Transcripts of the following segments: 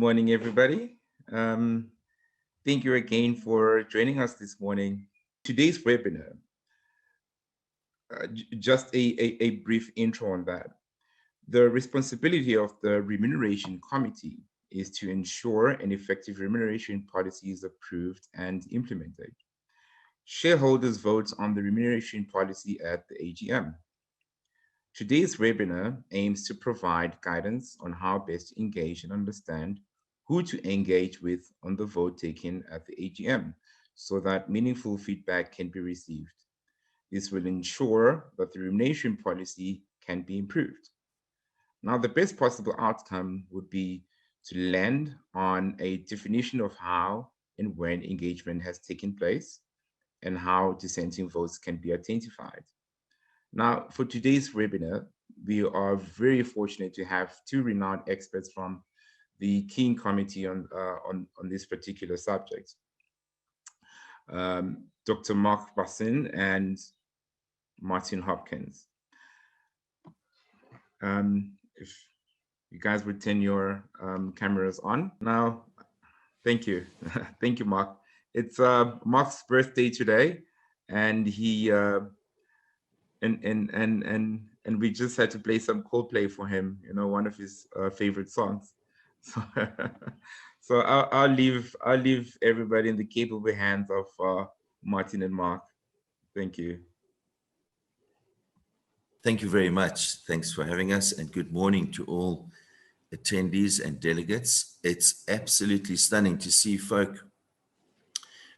morning, everybody. Thank you again for joining us this morning. Today's webinar, just a brief intro on that. The responsibility of the Remuneration Committee is to ensure an effective remuneration policy is approved and implemented. Shareholders vote on the remuneration policy at the AGM. Today's webinar aims to provide guidance on how best to engage and understand who to engage with on the vote taken at the AGM so that meaningful feedback can be received. This will ensure that the remuneration policy can be improved. Now, the best possible outcome would be to land on a definition of how and when engagement has taken place and how dissenting votes can be identified. Now, for today's webinar, we are very fortunate to have two renowned experts from the King Committee on this particular subject. Dr. Mark Bassin and Martin Hopkins. If you guys would turn your cameras on now. Thank you. Thank you, Mark. It's Mark's birthday today, and he and we just had to play some Coldplay for him, you know, one of his favorite songs. So I'll leave everybody in the capable hands of Martin and Mark. Thank you. Thank you very much. Thanks for having us, and good morning to all attendees and delegates. It's absolutely stunning to see folk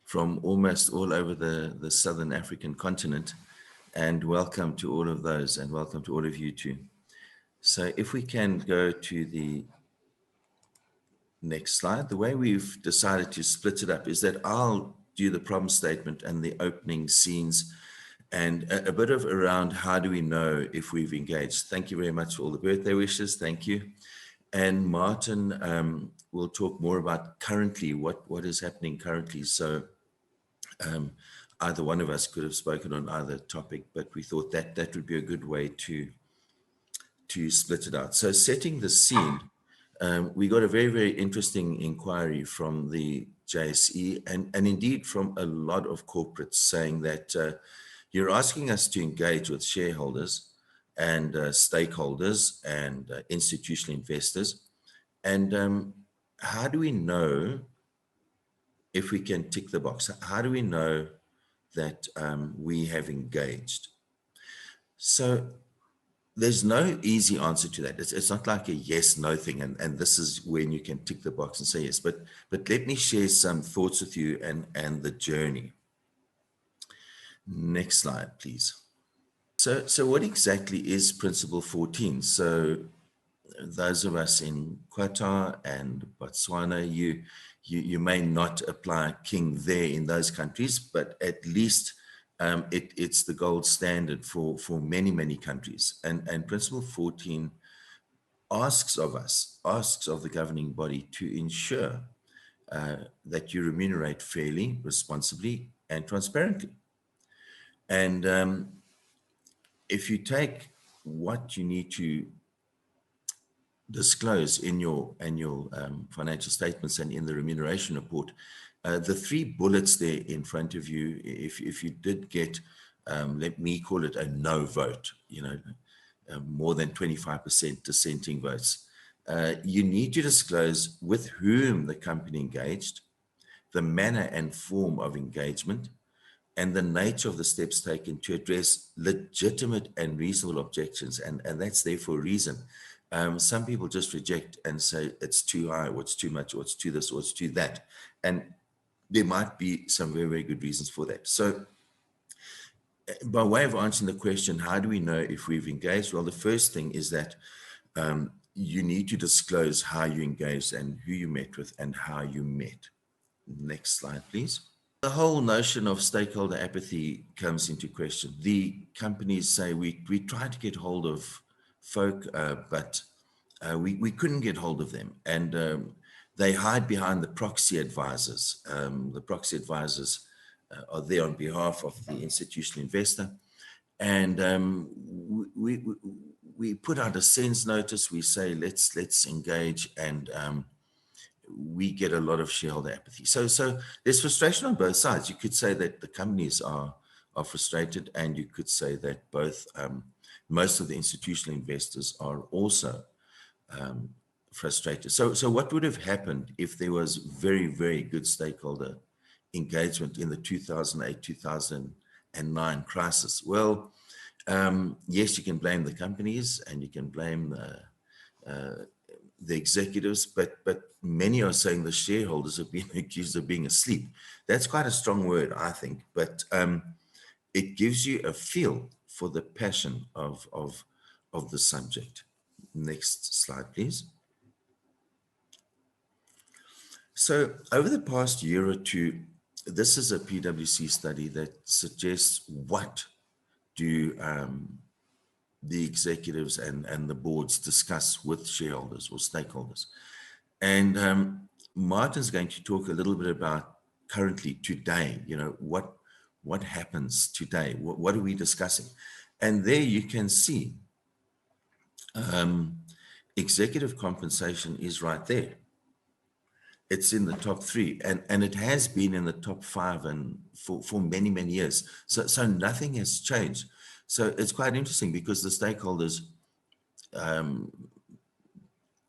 from almost all over the Southern African continent, and welcome to all of those, and welcome to all of you too. So if we can go to the next slide. The way we've decided to split it up is that I'll do the problem statement and the opening scenes and a bit of around how do we know if we've engaged. Thank you very much for all the birthday wishes. Thank you. And Martin will talk more about currently what is happening currently. So either one of us could have spoken on either topic, but we thought that would be a good way to split it out. So setting the scene, we got a very, very interesting inquiry from the JSE and indeed from a lot of corporates saying that you're asking us to engage with shareholders and stakeholders and institutional investors. And how do we know if we can tick the box? How do we know that we have engaged? So there's no easy answer to that. It's not like a yes/no thing, and this is when you can tick the box and say yes. But let me share some thoughts with you and the journey. Next slide, please. So what exactly is Principle 14? So those of us in Qatar and Botswana, you may not apply King there in those countries, but at least it's the gold standard for many, many countries. And Principle 14 asks of the governing body to ensure that you remunerate fairly, responsibly, and transparently. And if you take what you need to disclose in your annual financial statements and in the remuneration report, the three bullets there in front of you, if you did get, let me call it a no vote, you know, more than 25% dissenting votes, you need to disclose with whom the company engaged, the manner and form of engagement, and the nature of the steps taken to address legitimate and reasonable objections. And that's there for a reason. Some people just reject and say it's too high, or it's too much, or it's too this, or it's too that. And there might be some very, very good reasons for that. So by way of answering the question, how do we know if we've engaged? Well, the first thing is that you need to disclose how you engaged and who you met with and how you met. Next slide, please. The whole notion of stakeholder apathy comes into question. The companies say we tried to get hold of folk, but we couldn't get hold of them. And they hide behind the proxy advisors. The proxy advisors are there on behalf of the institutional investor. And we put out a SENS notice. We say, let's engage. And we get a lot of shareholder apathy. So there's frustration on both sides. You could say that the companies are frustrated, and you could say that both most of the institutional investors are also frustrated. So what would have happened if there was very, very good stakeholder engagement in the 2008, 2009 crisis? Well, yes, you can blame the companies and you can blame the executives, but many are saying the shareholders have been accused of being asleep. That's quite a strong word, I think, but it gives you a feel for the passion of the subject. Next slide, please. So over the past year or two, this is a PwC study that suggests what do the executives and the boards discuss with shareholders or stakeholders. And Martin's going to talk a little bit about currently today, what happens today, what are we discussing? And there you can see executive compensation is right there. It's in the top 3, and it has been in the top 5 and for many, many years. So nothing has changed. So it's quite interesting because the stakeholders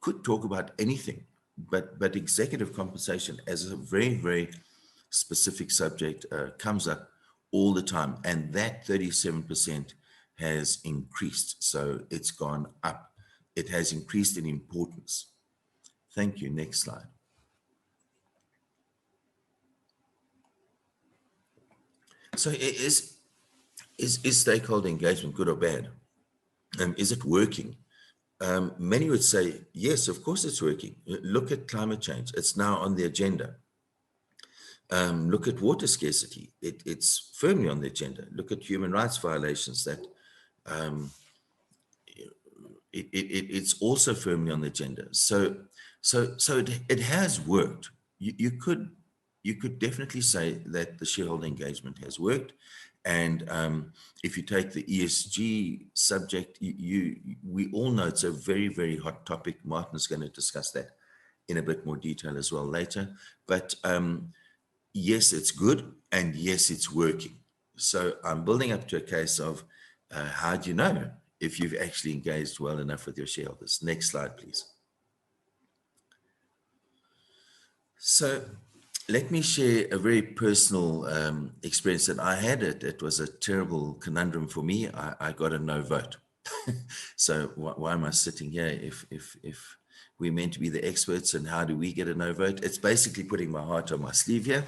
could talk about anything, but executive compensation as a very, very specific subject comes up all the time, and that 37% has increased. So it's gone up. It has increased in importance. Thank you. Next slide. So is stakeholder engagement good or bad? Is it working? Many would say, yes, of course it's working. Look at climate change. It's now on the agenda. Look at water scarcity. It's firmly on the agenda. Look at human rights violations. That it's also firmly on the agenda. So it has worked. You could definitely say that the shareholder engagement has worked. And if you take the ESG subject, we all know it's a very, very hot topic. Martin's going to discuss that in a bit more detail as well later. But yes, it's good, and yes, it's working. So I'm building up to a case of how do you know if you've actually engaged well enough with your shareholders? Next slide, please. So let me share a very personal experience that I had. It was a terrible conundrum for me. I got a no vote. So why am I sitting here if we're meant to be the experts, and how do we get a no vote? It's basically putting my heart on my sleeve here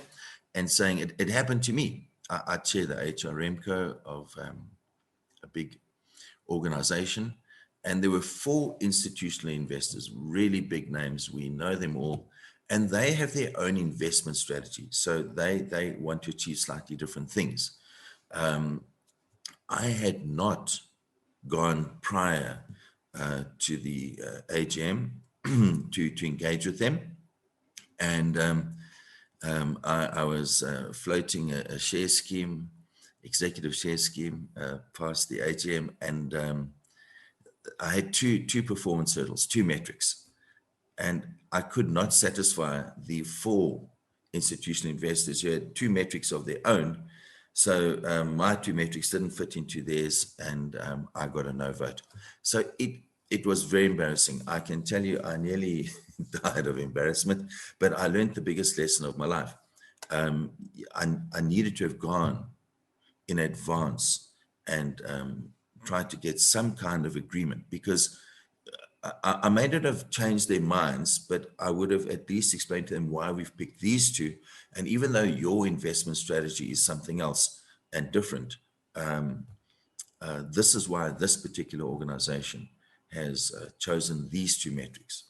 and saying it happened to me. I chair the HRMCO of a big organization, and there were 4 institutional investors, really big names. We know them all. And they have their own investment strategy. So they want to achieve slightly different things. I had not gone prior to the AGM to engage with them. And I was floating a share scheme, executive share scheme, past the AGM. And I had two performance hurdles, 2 metrics. And I could not satisfy the 4 institutional investors who had 2 metrics of their own. So my 2 metrics didn't fit into theirs, and I got a no vote. So it was very embarrassing. I can tell you I nearly died of embarrassment, but I learned the biggest lesson of my life. I needed to have gone in advance and tried to get some kind of agreement, because I may not have changed their minds, but I would have at least explained to them why we've picked these 2. And even though your investment strategy is something else and different, this is why this particular organization has chosen these 2 metrics.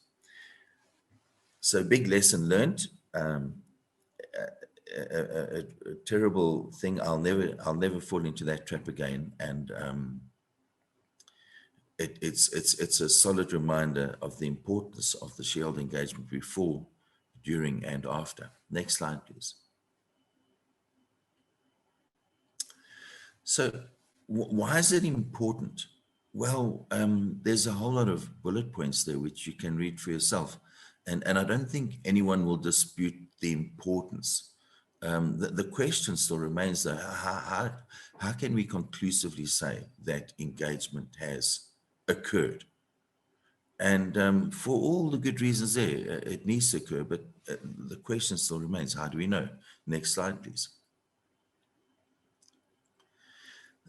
So big lesson learned. A terrible thing. I'll never fall into that trap again. And it's a solid reminder of the importance of the shareholder engagement before, during, and after. Next slide, please. So why is it important? Well, there's a whole lot of bullet points there which you can read for yourself. And I don't think anyone will dispute the importance. The question still remains, though, how can we conclusively say that engagement has occurred? And for all the good reasons there, it needs to occur, but the question still remains, how do we know? Next slide, please.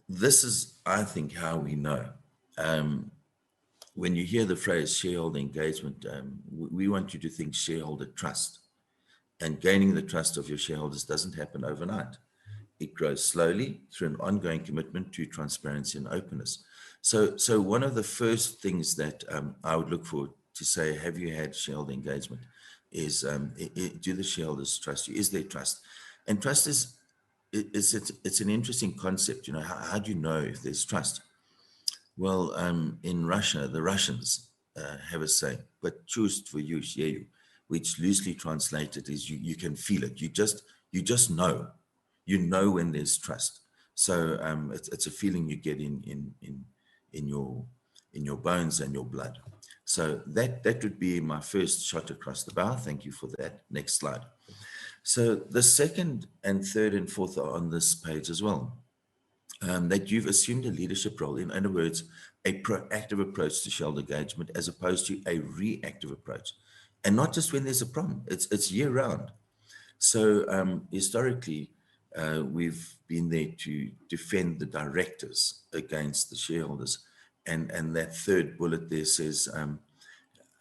This is, I think, how we know. When you hear the phrase shareholder engagement, we want you to think shareholder trust. And gaining the trust of your shareholders doesn't happen overnight. It grows slowly through an ongoing commitment to transparency and openness. So one of the first things that I would look for to say, have you had shareholder engagement, is do the shareholders trust you? Is there trust? And trust it's an interesting concept. You know, how do you know if there's trust? Well, in Russia, the Russians have a saying, but "чувствуешь", which loosely translated is you can feel it. You just know. You know when there's trust. So it's a feeling you get in your bones and your blood. So that would be my first shot across the bow. Thank you for that. Next slide. So the second and third and fourth are on this page as well. That you've assumed a leadership role. In other words, a proactive approach to shareholder engagement as opposed to a reactive approach. And not just when there's a problem, it's year round. So historically, we've been there to defend the directors against the shareholders. And that third bullet there says,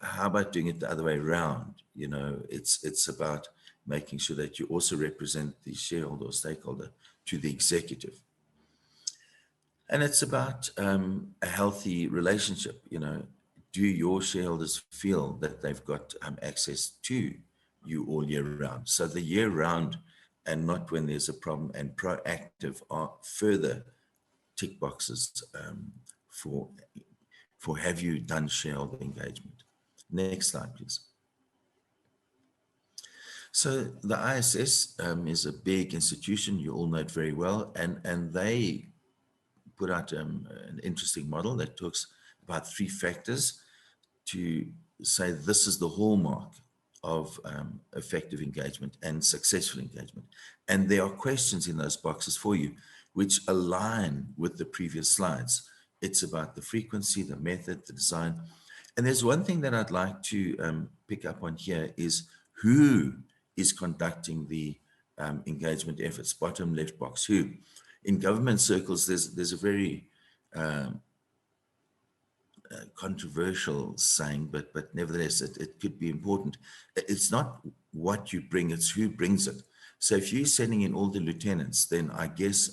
how about doing it the other way around? You know, it's about making sure that you also represent the shareholder or stakeholder to the executive. And it's about a healthy relationship. You know, do your shareholders feel that they've got access to you all year round? So the year round and not when there's a problem, and proactive are further tick boxes for have you done shareholder engagement. Next slide, please. So the ISS is a big institution, you all know it very well, and they put out an interesting model that talks about 3 factors to say this is the hallmark of effective engagement and successful engagement. And there are questions in those boxes for you which align with the previous slides. It's about the frequency, the method, the design. And there's one thing that I'd like to pick up on here is who is conducting the engagement efforts, bottom left box, who. In government circles, there's a very controversial saying, but nevertheless, it could be important. It's not what you bring, it's who brings it. So if you're sending in all the lieutenants, then I guess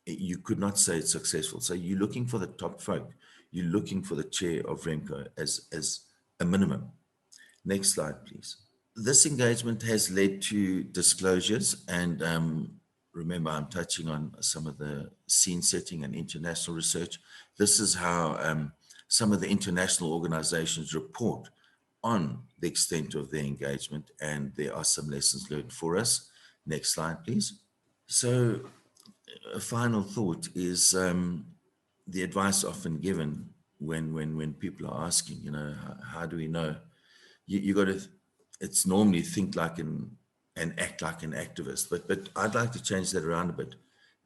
you could not say it's successful. So you're looking for the top folk. You're looking for the chair of Remco as a minimum. Next slide, please. This engagement has led to disclosures, and remember, I'm touching on some of the scene setting and international research. This is how some of the international organizations report on the extent of their engagement, and there are some lessons learned for us. Next slide, please. So a final thought is the advice often given when people are asking, you know, how do we know? You got to, it's normally think like and act like an activist, but I'd like to change that around a bit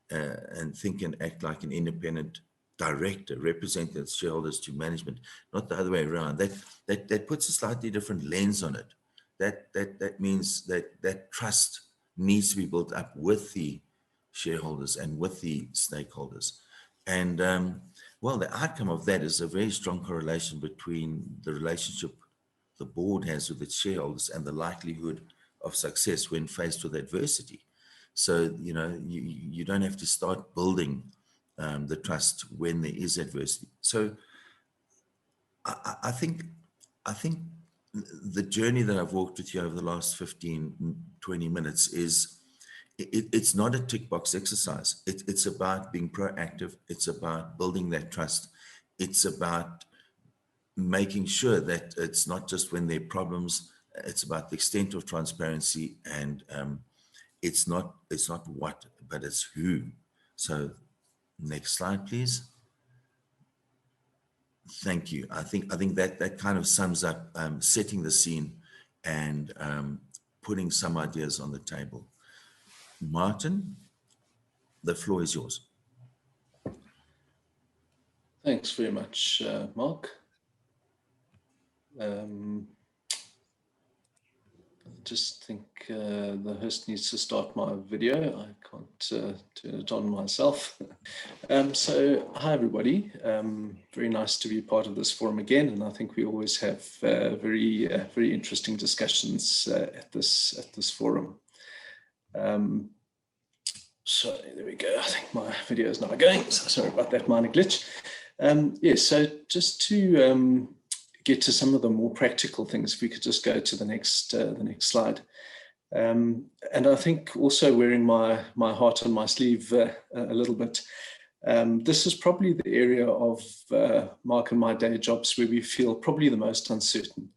and think and act like an independent director, representing shareholders to management, not the other way around. That puts a slightly different lens on it. That means that trust needs to be built up with the shareholders and with the stakeholders. And well, the outcome of that is a very strong correlation between the relationship the board has with its shareholders and the likelihood of success when faced with adversity. So, you know, you don't have to start building the trust when there is adversity. So I think the journey that I've walked with you over the last 15, 20 minutes is, it's not a tick box exercise. It's about being proactive. It's about building that trust. It's about making sure that it's not just when there are problems, it's about the extent of transparency, and it's not what, but it's who. So next slide, please. Thank you. I think that kind of sums up setting the scene and putting some ideas on the table. Martin, the floor is yours. Thanks very much, Mark. I just think the host needs to start my video. I can't turn it on myself. So hi everybody. Very nice to be part of this forum again, and I think we always have very interesting discussions at this forum. So there we go. I think my video is now going. So sorry about that minor glitch. Yes, so just to get to some of the more practical things, if we could just go to the next slide. And I think also wearing my heart on my sleeve a little bit. This is probably the area of Mark and my day jobs where we feel probably the most uncertain.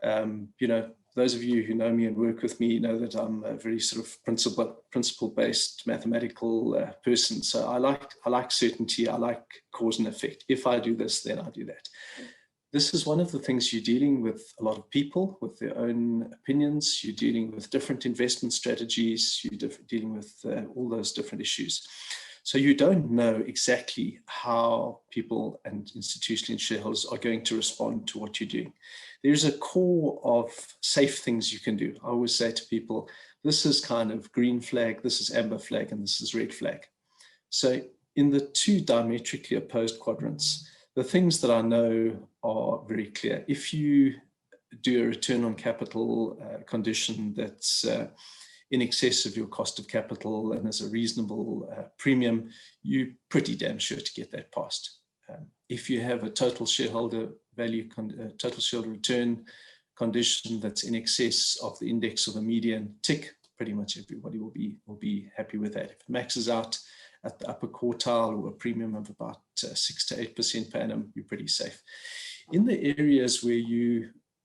You know, those of you who know me and work with me know that I'm a very sort of principle-based mathematical person. So I like certainty. I like cause and effect. If I do this, then I do that. This is one of the things you're dealing with a lot of people with their own opinions. You're dealing with different investment strategies. You're dealing with all those different issues. So you don't know exactly how people and institutional shareholders are going to respond to what you're doing. There's a core of safe things you can do. I always say to people, this is kind of green flag, this is amber flag, and this is red flag. So in the two diametrically opposed quadrants, the things that I know are very clear. If you do a return on capital condition that's in excess of your cost of capital and as a reasonable premium, you're pretty damn sure to get that passed. If you have a total shareholder value, total shareholder return condition that's in excess of the index or the median, tick, pretty much everybody will be happy with that. If it maxes out at the upper quartile or a premium of about 6 to 8% per annum, you're pretty safe. In the areas where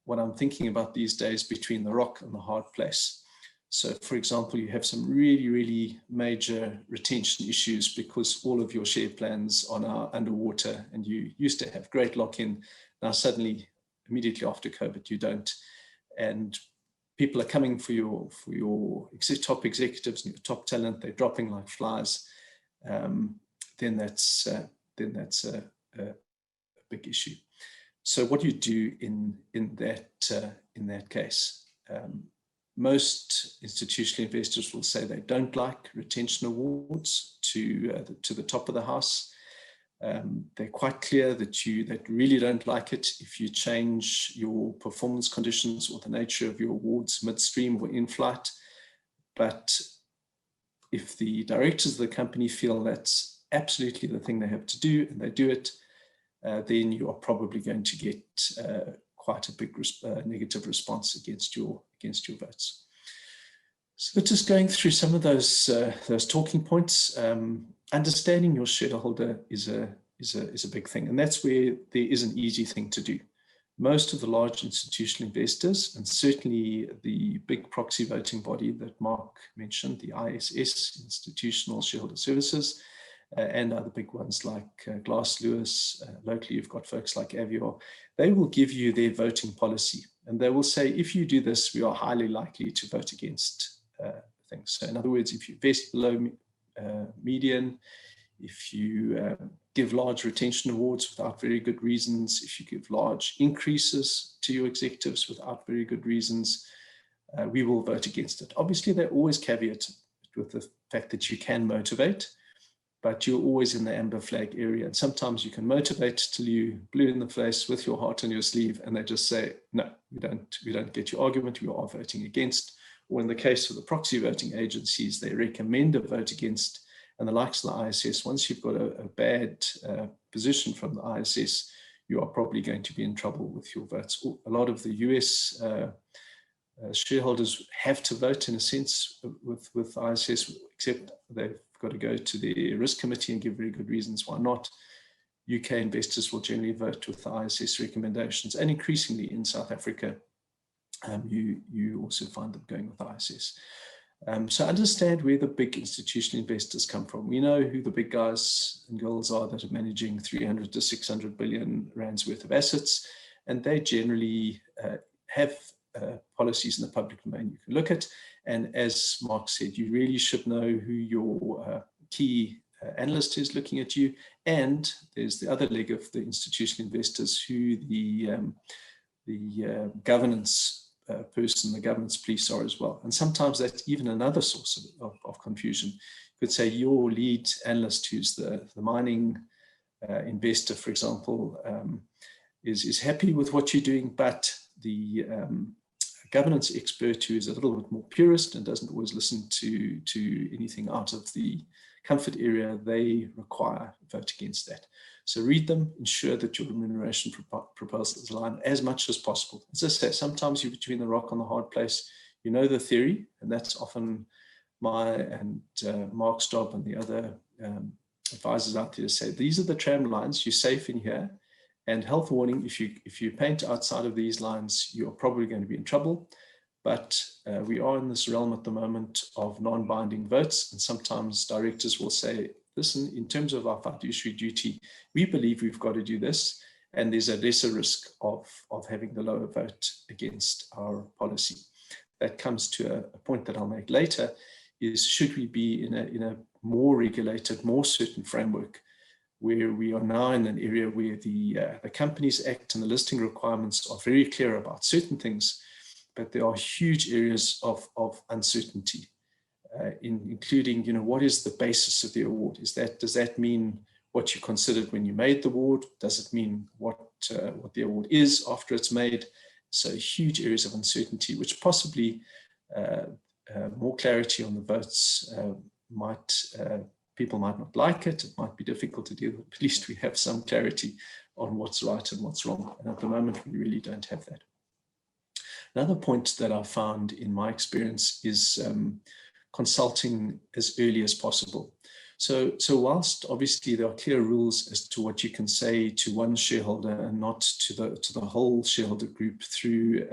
what I'm thinking about these days, between the rock and the hard place. So for example, you have some really major retention issues because all of your share plans are now underwater, and you used to have great lock-in. Now suddenly, immediately after COVID, you don't. And people are coming for your top executives and your top talent. They're dropping like flies. Then that's a big issue. So what do you do in that case? Most institutional investors will say they don't like retention awards to the top of the house. They're quite clear that that really don't like it if you change your performance conditions or the nature of your awards midstream or in flight. But if the directors of the company feel that's absolutely the thing they have to do and they do it, then you are probably going to get quite a big negative response against your votes. So just going through some of those talking points. Understanding your shareholder is a big thing, and that's where there is an easy thing to do. Most of the large institutional investors, and certainly the big proxy voting body that Mark mentioned, the ISS, Institutional Shareholder Services, and other big ones like Glass Lewis. Locally, you've got folks like Avior. They will give you their voting policy, and they will say, if you do this, we are highly likely to vote against things. So in other words, if you invest below median, if you give large retention awards without very good reasons, if you give large increases to your executives without very good reasons, we will vote against it. Obviously, they're always caveated with the fact that you can motivate, but you're always in the amber flag area. And sometimes you can motivate till you blue in the face with your heart on your sleeve, and they just say, no, we don't get your argument, we are voting against. Or in the case of the proxy voting agencies, they recommend a vote against. And the likes of the ISS, once you've got a bad position from the ISS, you are probably going to be in trouble with your votes. A lot of the US shareholders have to vote in a sense with ISS, except they've got to go to the risk committee and give very good reasons why not. UK investors will generally vote with the ISS recommendations, and increasingly in South Africa, you also find them going with ISS. So understand where the big institutional investors come from. We know who the big guys and girls are that are managing 300 to 600 billion rands worth of assets, and they generally have policies in the public domain you can look at. And as Mark said, you really should know who your key analyst is looking at you. And there's the other leg of the institutional investors, who the governance person, the governance police are as well. And sometimes that's even another source of confusion. You could say your lead analyst, who's the mining investor, for example, is happy with what you're doing, but the governance expert, who is a little bit more purist and doesn't always listen to anything out of the comfort area, they require a vote against that. So read them, ensure that your remuneration proposals align as much as possible. As I say, sometimes you're between the rock and the hard place. You know the theory, and that's often my and Mark's job and the other advisors out there to say, these are the tram lines, you're safe in here. And health warning, if you paint outside of these lines, you're probably going to be in trouble. But we are in this realm at the moment of non-binding votes, and sometimes directors will say, listen, in terms of our fiduciary duty, we believe we've got to do this, and there's a lesser risk of having the lower vote against our policy. That comes to a point that I'll make later, is should we be in a more regulated, more certain framework, where we are now in an area where the Companies Act and the listing requirements are very clear about certain things, but there are huge areas of uncertainty, including, what is the basis of the award? Does that mean what you considered when you made the award? Does it mean what the award is after it's made? So huge areas of uncertainty, which possibly more clarity on the votes people might not like it. It might be difficult to deal with. At least we have some clarity on what's right and what's wrong. And at the moment, we really don't have that. Another point that I found in my experience is consulting as early as possible. So whilst obviously there are clear rules as to what you can say to one shareholder and not to the whole shareholder group through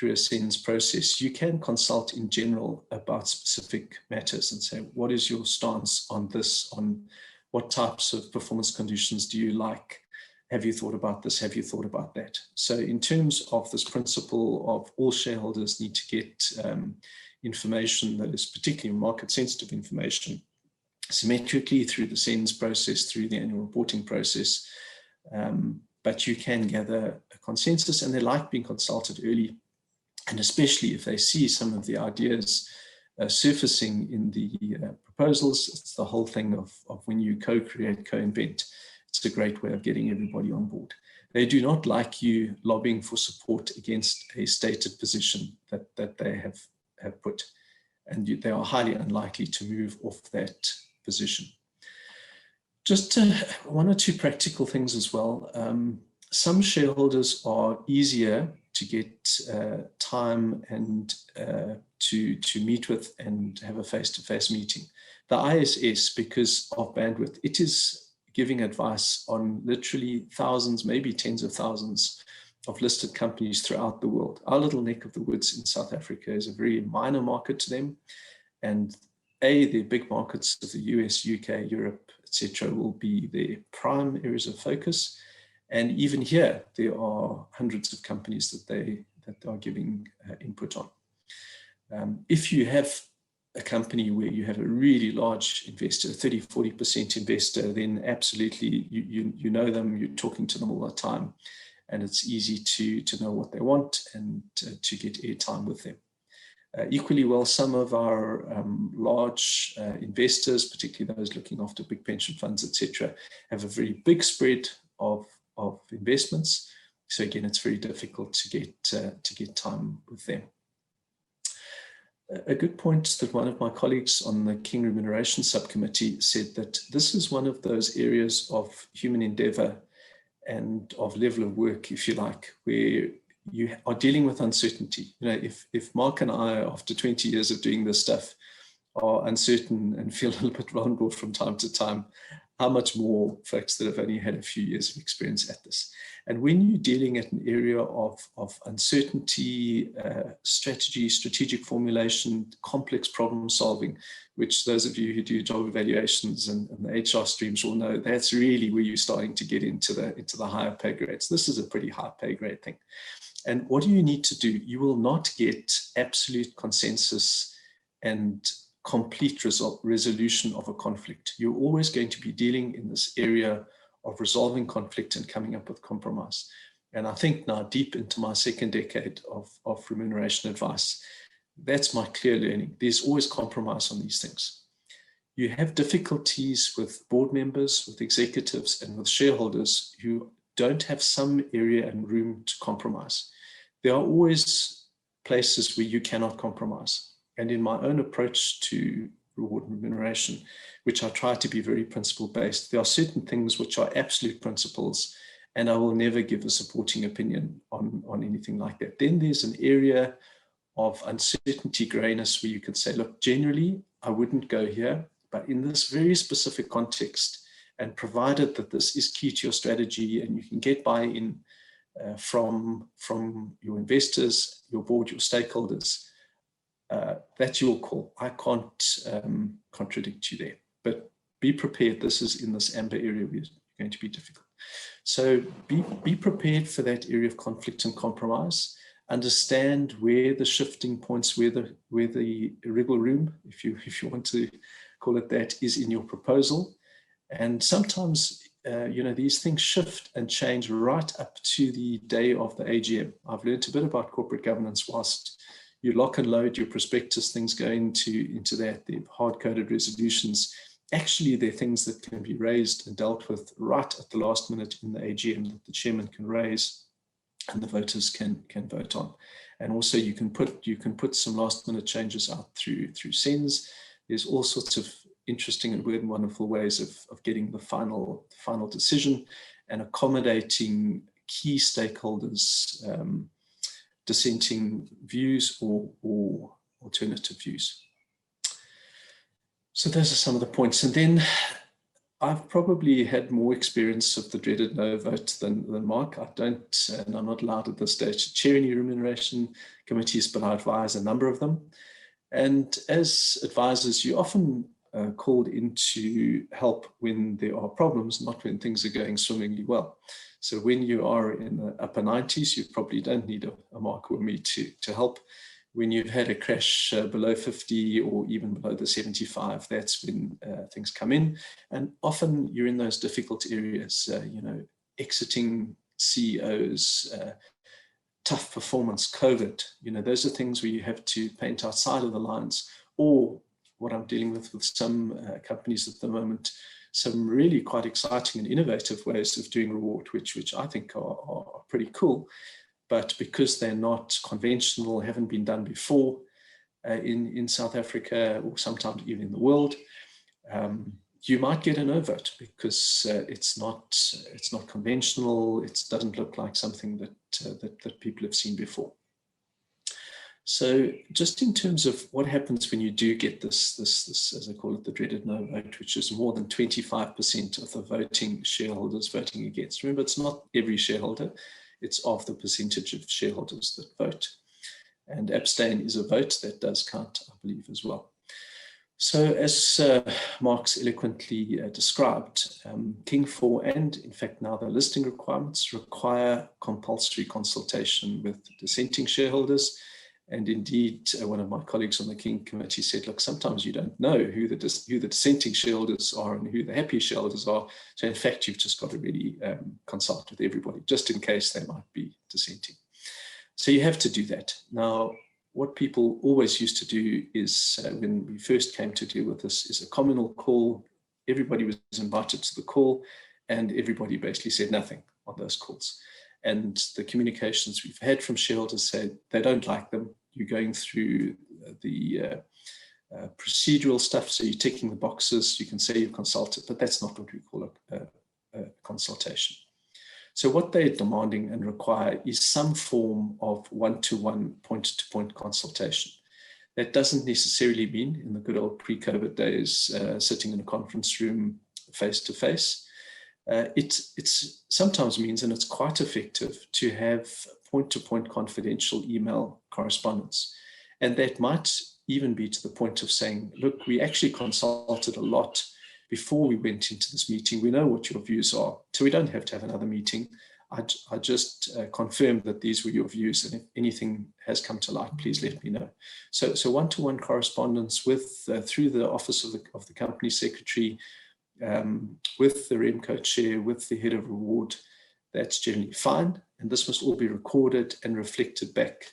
a SENS process, you can consult in general about specific matters and say, what is your stance on this? On what types of performance conditions do you like? Have you thought about this? Have you thought about that? So in terms of this principle of all shareholders need to get information that is particularly market sensitive information symmetrically through the SENS process, through the annual reporting process, but you can gather a consensus, and they like being consulted early, and especially if they see some of the ideas surfacing in the proposals. It's the whole thing of when you co-create, co-invent. It's a great way of getting everybody on board. They do not like you lobbying for support against a stated position that they have put, and they are highly unlikely to move off that position. Just one or two practical things as well. Some shareholders are easier to get time and to meet with and have a face-to-face meeting. The ISS, because of bandwidth, it is giving advice on literally thousands, maybe tens of thousands of listed companies throughout the world. Our little neck of the woods in South Africa is a very minor market to them. And the big markets of the US, UK, Europe, etc., will be their prime areas of focus. And even here, there are hundreds of companies that they are giving input on. If you have a company where you have a really large investor, 30-40% investor, then absolutely you know them, you're talking to them all the time, and it's easy to know what they want and to get airtime with them. Equally well, some of our large investors, particularly those looking after big pension funds, etc., have a very big spread of investments. So again, it's very difficult to get time with them. A good point that one of my colleagues on the King Remuneration Subcommittee said, that this is one of those areas of human endeavor and of level of work, if you like, where you are dealing with uncertainty. If Mark and I, after 20 years of doing this stuff, are uncertain and feel a little bit vulnerable from time to time, how much more folks that have only had a few years of experience at this. And when you're dealing at an area of uncertainty, strategy, strategic formulation, complex problem solving, which those of you who do job evaluations and the HR streams will know, that's really where you're starting to get into the higher pay grades. This is a pretty high pay grade thing. And what do you need to do? You will not get absolute consensus and complete resolution of a conflict. You're always going to be dealing in this area of resolving conflict and coming up with compromise. And I think now, deep into my second decade of remuneration advice, that's my clear learning. There's always compromise on these things. You have difficulties with board members, with executives, and with shareholders who don't have some area and room to compromise. There are always places where you cannot compromise. And in my own approach to reward and remuneration, which I try to be very principle-based, there are certain things which are absolute principles, and I will never give a supporting opinion on anything like that. Then there's an area of uncertainty, grayness, where you could say, look, generally, I wouldn't go here, but in this very specific context, and provided that this is key to your strategy and you can get buy-in from your investors, your board, your stakeholders, that's your call. I can't contradict you there, but be prepared. This is in this amber area where it's going to be difficult. So be prepared for that area of conflict and compromise. Understand where the shifting points, where the wriggle room, if you want to call it that, is in your proposal. And sometimes these things shift and change right up to the day of the AGM. I've learned a bit about corporate governance whilst you lock and load your prospectus, things go into that, the hard-coded resolutions. Actually, they're things that can be raised and dealt with right at the last minute in the AGM that the chairman can raise and the voters can vote on. And also you can put some last-minute changes out through SENS. There's all sorts of interesting and weird and wonderful ways of getting the final decision and accommodating key stakeholders' dissenting views or alternative views. So those are some of the points. And then I've probably had more experience of the dreaded no vote than Mark. I don't, and I'm not allowed at this stage to chair any remuneration committees, but I advise a number of them. And as advisors, you often called in to help when there are problems, not when things are going swimmingly well. So when you are in the upper 90s, you probably don't need a Mark or me to help. When you've had a crash below 50 or even below the 75, that's when things come in. And often you're in those difficult areas, exiting CEOs, tough performance, COVID, those are things where you have to paint outside of the lines. Or what I'm dealing with some companies at the moment, some really quite exciting and innovative ways of doing reward, which I think are pretty cool. But because they're not conventional, haven't been done before in South Africa or sometimes even in the world, you might get a no vote because it's not conventional. It doesn't look like something that people have seen before. So just in terms of what happens when you do get this, as I call it, the dreaded no vote, which is more than 25% of the voting shareholders voting against. Remember, it's not every shareholder, it's of the percentage of shareholders that vote. And abstain is a vote that does count, I believe, as well. So as Mark's eloquently described, King 4 and in fact now the listing requirements require compulsory consultation with dissenting shareholders. And indeed, one of my colleagues on the King Committee said, look, sometimes you don't know who the dissenting shareholders are and who the happy shareholders are. So in fact, you've just got to really consult with everybody, just in case they might be dissenting. So you have to do that. Now, what people always used to do is, when we first came to deal with this, is a communal call. Everybody was invited to the call, and everybody basically said nothing on those calls. And the communications we've had from shareholders said they don't like them. You're going through the procedural stuff, so you're ticking the boxes. You can say you've consulted, but that's not what we call a consultation. So what they're demanding and require is some form of one-to-one, point-to-point consultation. That doesn't necessarily mean, in the good old pre-COVID days, sitting in a conference room face-to-face. It sometimes means, and it's quite effective, to have point-to-point confidential email correspondence. And that might even be to the point of saying, look, we actually consulted a lot before we went into this meeting. We know what your views are, so we don't have to have another meeting. I just confirmed that these were your views, and if anything has come to light, please let me know. So one-to-one correspondence with through the office of the company secretary, with the Remco chair, with the head of reward, that's generally fine. And this must all be recorded and reflected back,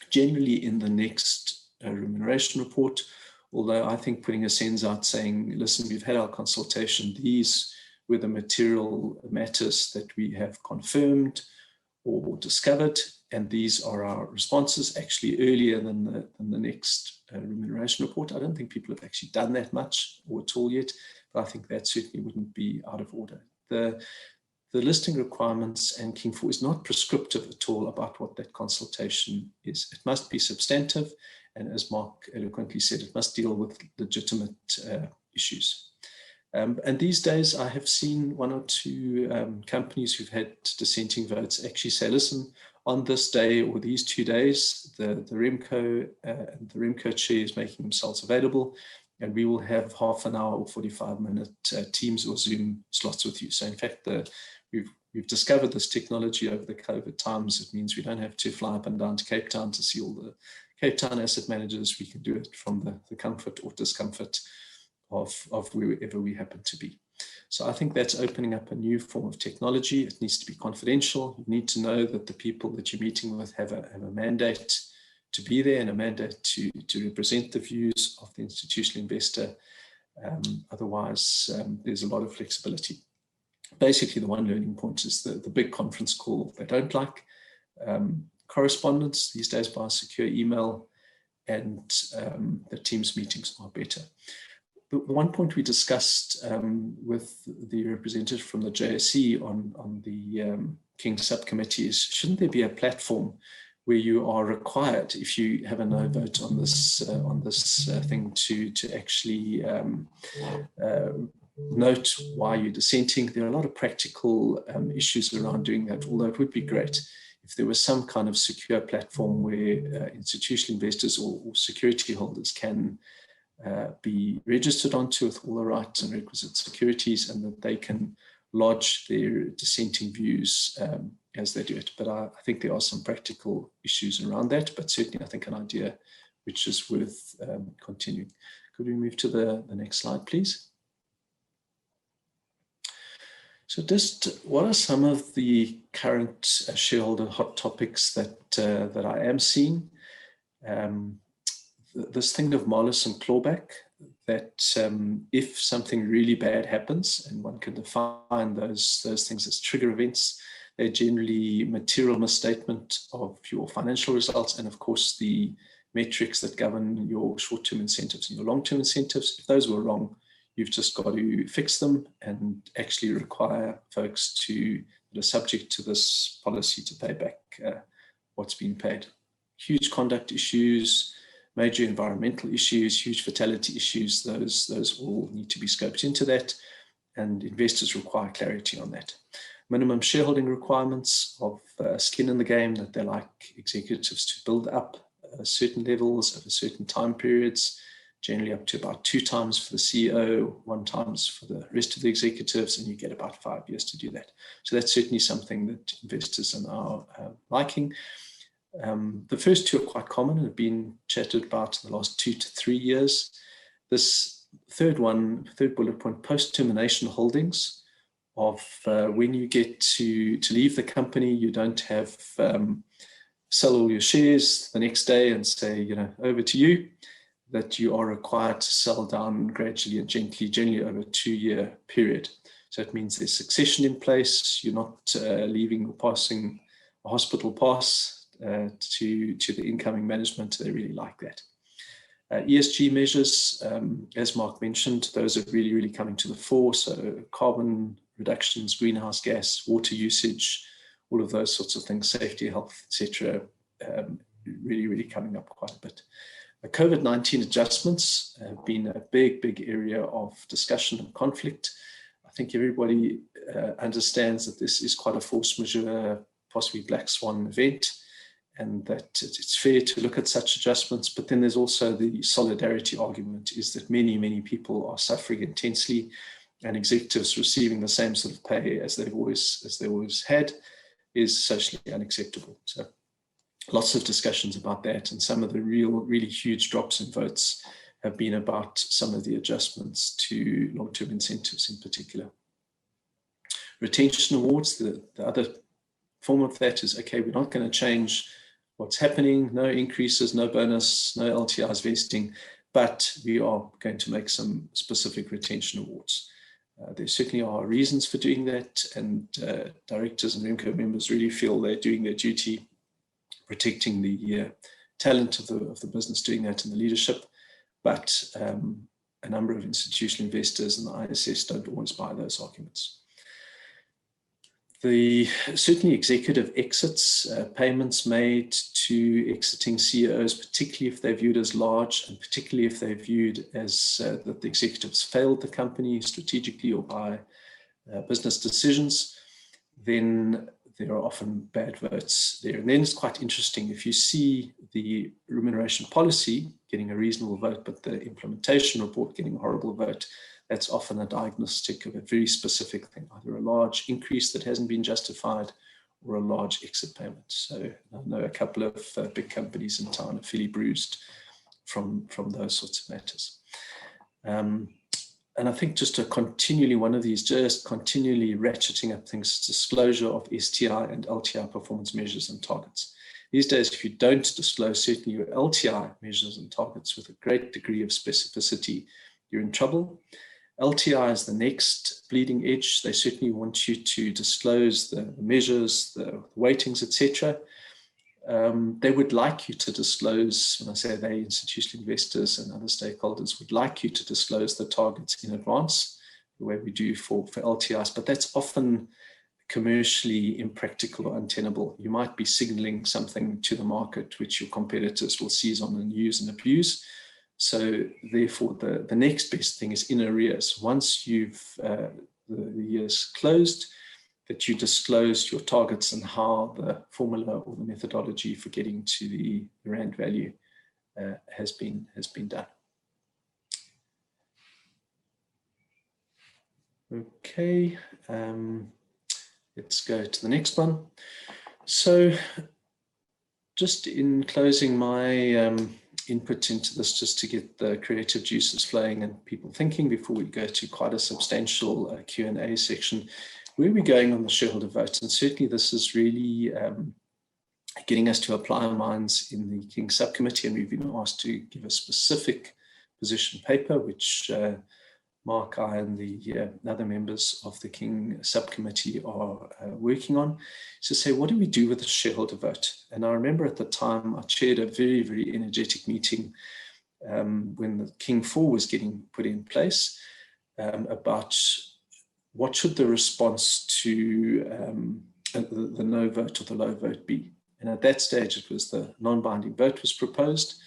generally in the next remuneration report. Although I think putting a SENS out saying, listen, we've had our consultation, these were the material matters that we have confirmed or discovered, and these are our responses, actually earlier than the next remuneration report. I don't think people have actually done that much or at all yet, but I think that certainly wouldn't be out of order. The listing requirements and King 4 is not prescriptive at all about what that consultation is. It must be substantive, and as Mark eloquently said, it must deal with legitimate issues. And these days, I have seen one or two companies who've had dissenting votes actually say, listen, on this day or these 2 days, the Remco and the Remco chair is making themselves available, and we will have half an hour or 45-minute Teams or Zoom slots with you. So in fact, we've discovered this technology over the COVID times. It means we don't have to fly up and down to Cape Town to see all the Cape Town asset managers. We can do it from the comfort or discomfort of wherever we happen to be. So I think that's opening up a new form of technology. It needs to be confidential. You need to know that the people that you're meeting with have a mandate to be there and a mandate to represent the views of the institutional investor. Otherwise, there's a lot of flexibility. Basically, the one learning point is the big conference call they don't like. Correspondence these days by secure email, and the Teams meetings are better. The one point we discussed with the representative from the JSE on the King subcommittee is, shouldn't there be a platform where you are required, if you have a no vote on this thing, to actually note why you're dissenting? There are a lot of practical issues around doing that, although it would be great if there was some kind of secure platform where institutional investors or security holders can be registered onto with all the rights and requisite securities, and that they can lodge their dissenting views as they do it. But I think there are some practical issues around that, but certainly I think an idea which is worth continuing. Could we move to the next slide, please? So just what are some of the current shareholder hot topics that I am seeing? This thing of malice and clawback, that if something really bad happens, and one can define those things as trigger events, they're generally material misstatement of your financial results, and of course the metrics that govern your short-term incentives and your long-term incentives. If those were wrong, you've just got to fix them and actually require folks that are subject to this policy to pay back what's been paid. Huge conduct issues, major environmental issues, huge fatality issues, those all need to be scoped into that, and investors require clarity on that. Minimum shareholding requirements of skin in the game, that they like executives to build up certain levels over certain time periods, generally up to about 2 times for the CEO, 1 times for the rest of the executives, and you get about 5 years to do that. So that's certainly something that investors are now liking. The first 2 are quite common and have been chatted about in the last 2 to 3 years. This third bullet point, post-termination holdings, of when you get to leave the company, you don't have sell all your shares the next day and say, over to you, that you are required to sell down gradually and gently, generally over a 2-year period. So it means there's succession in place. You're not leaving or passing a hospital pass to the incoming management. They really like that. ESG measures, as Mark mentioned, those are really, really coming to the fore. So carbon reductions, greenhouse gas, water usage, all of those sorts of things, safety, health, etc., really, really coming up quite a bit. COVID-19 adjustments have been a big area of discussion and conflict. I think everybody understands that this is quite a force majeure, possibly black swan event, and that it's fair to look at such adjustments. But then there's also the solidarity argument, is that many people are suffering intensely, and executives receiving the same sort of pay as they always had is socially unacceptable. So lots of discussions about that, and some of the really huge drops in votes have been about some of the adjustments to long-term incentives in particular. Retention awards, the other form of that is, okay, we're not going to change what's happening, no increases, no bonus, no LTIs vesting, but we are going to make some specific retention awards. There certainly are reasons for doing that, and directors and REMCO members really feel they're doing their duty, protecting the talent of the business, doing that in the leadership. But a number of institutional investors and the ISS don't always buy those arguments. Certainly executive exits, payments made to exiting CEOs, particularly if they're viewed as large, and particularly if they're viewed as that the executives failed the company strategically or by business decisions, then there are often bad votes there. And then it's quite interesting, if you see the remuneration policy getting a reasonable vote, but the implementation report getting a horrible vote, that's often a diagnostic of a very specific thing, either a large increase that hasn't been justified or a large exit payment. So I know a couple of big companies in town are fairly bruised from those sorts of matters. And I think just one of these continually ratcheting up things, disclosure of STI and LTI performance measures and targets. These days, if you don't disclose certainly your LTI measures and targets with a great degree of specificity, you're in trouble. LTI is the next bleeding edge. They certainly want you to disclose the measures, the weightings, etc. They would like you to disclose, when I say they, institutional investors and other stakeholders would like you to disclose the targets in advance, the way we do for LTIs, but that's often commercially impractical or untenable. You might be signaling something to the market which your competitors will seize on and use and abuse. So therefore, the next best thing is in arrears. Once you've the year's closed, that you disclose your targets and how the formula or the methodology for getting to the rand value has been done. Okay, let's go to the next one. So just in closing, my input into this, just to get the creative juices flowing and people thinking before we go to quite a substantial Q&A section. Where are we going on the shareholder vote? And certainly this is really getting us to apply our minds in the King subcommittee, and we've been asked to give a specific position paper, which Mark, I, and the other members of the King subcommittee are working on, to say, what do we do with the shareholder vote? And I remember at the time I chaired a very energetic meeting when the King 4 was getting put in place about what should the response to the no vote or the low vote be. And at that stage, it was the non-binding vote was proposed.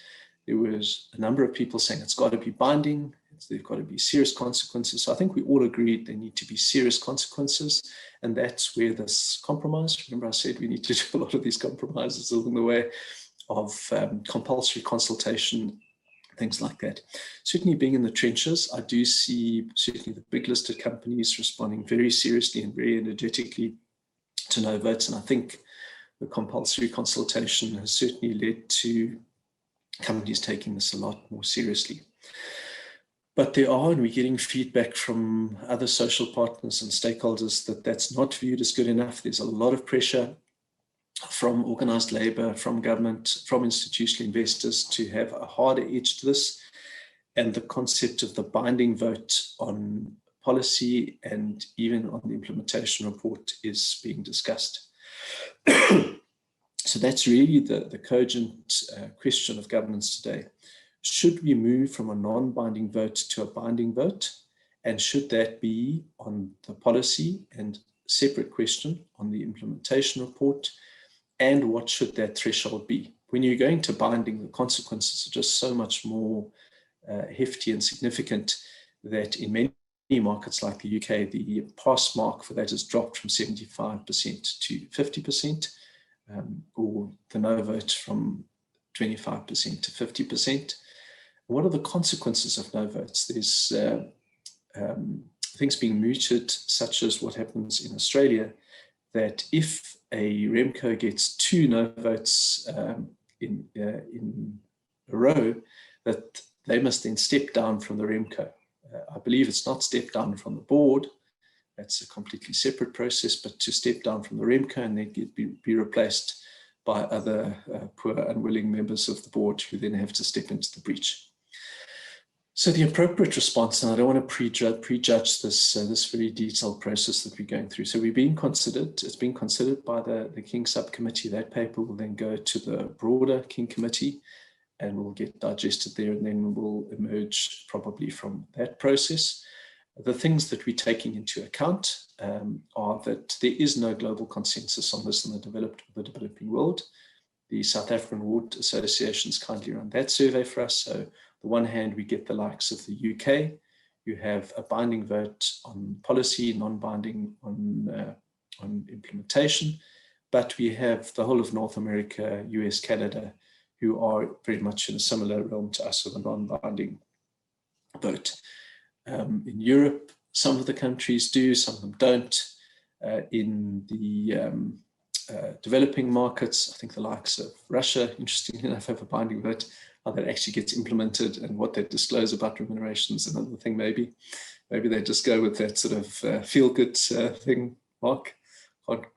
There was a number of people saying it's got to be binding. There've got to be serious consequences. So I think we all agreed there need to be serious consequences. And that's where this compromise, remember I said we need to do a lot of these compromises along the way of compulsory consultation, things like that. Certainly being in the trenches, I do see certainly the big listed companies responding very seriously and very energetically to no votes. And I think the compulsory consultation has certainly led to companies taking this a lot more seriously. But and we're getting feedback from other social partners and stakeholders that that's not viewed as good enough. There's a lot of pressure from organised labour, from government, from institutional investors to have a harder edge to this. And the concept of the binding vote on policy and even on the implementation report is being discussed. So that's really the cogent question of governance today. Should we move from a non-binding vote to a binding vote? And should that be on the policy, and separate question on the implementation report? And what should that threshold be? when you're going to binding, the consequences are just so much more hefty and significant that in many markets like the UK, the pass mark for that has dropped from 75% to 50%, or the no vote from 25% to 50%. What are the consequences of no votes? There's things being mooted, such as what happens in Australia, that if a Remco gets 2 no votes in a row, that they must then step down from the Remco. I believe it's not step down from the board. That's a completely separate process, but to step down from the Remco and then be replaced by other poor, unwilling members of the board who then have to step into the breach. So the appropriate response, and I don't want to prejudge this this very detailed process that we're going through. So we're being considered, it's being considered by the King subcommittee. That paper will then go to the broader King committee and will get digested there, and then will emerge probably from that process. The things that we're taking into account are that there is no global consensus on this in the developing world. The South African Ward Associations kindly run that survey for us. So on the one hand, we get the likes of the UK. You have a binding vote on policy, non-binding on implementation. But we have the whole of North America, US, Canada, who are very much in a similar realm to us with a non-binding vote. In Europe, some of the countries do, some of them don't. In the developing markets, I think the likes of Russia, interestingly enough, have a binding vote. How that actually gets implemented and what they disclose about remuneration is another thing. Maybe they just go with that sort of feel-good thing, Mark.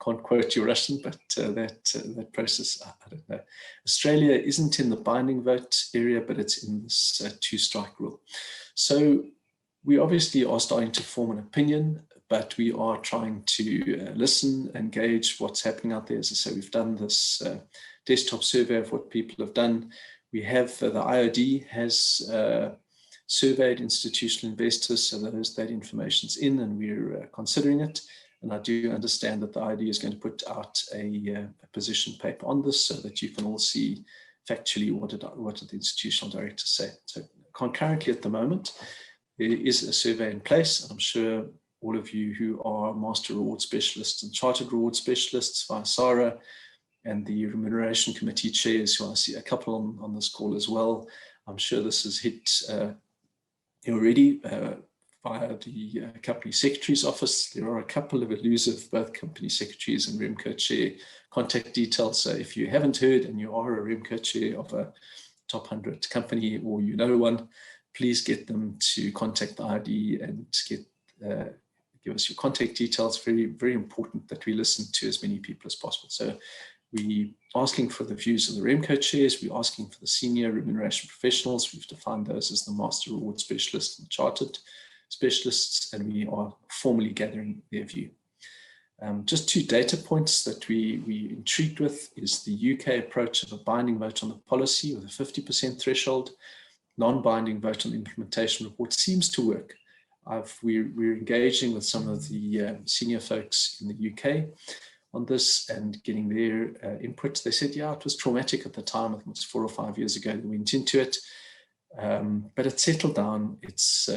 Can't quote you Russian, but that process, I don't know. Australia isn't in the binding vote area, but it's in this 2-strike rule. So we obviously are starting to form an opinion, but we are trying to listen, engage what's happening out there. As I say, we've done this desktop survey of what people have done. We have, the IOD has surveyed institutional investors, so that information's in, and we're considering it. And I do understand that the IOD is going to put out a position paper on this so that you can all see factually what did the institutional directors say. So concurrently at the moment, there is a survey in place, and I'm sure all of you who are master reward specialists and chartered reward specialists via SARA and the remuneration committee chairs, who I see a couple on this call as well, I'm sure this has hit already via the company secretary's office. There are a couple of elusive, both company secretaries and Remco chair contact details. So if you haven't heard and you are a Remco chair of a top 100 company, or you know one, please get them to contact the ID and give us your contact details. Very, very important that we listen to as many people as possible. So we're asking for the views of the Remco chairs. We're asking for the senior remuneration professionals. We've defined those as the master reward specialists and chartered specialists, and we are formally gathering their view. Just 2 data points that we intrigued with is the UK approach of a binding vote on the policy with a 50% threshold. Non-binding vote on implementation report seems to work. We're engaging with some of the senior folks in the UK on this and getting their input. They said, yeah, it was traumatic at the time. I think it was 4 or 5 years ago that we went into it. But it's settled down, it's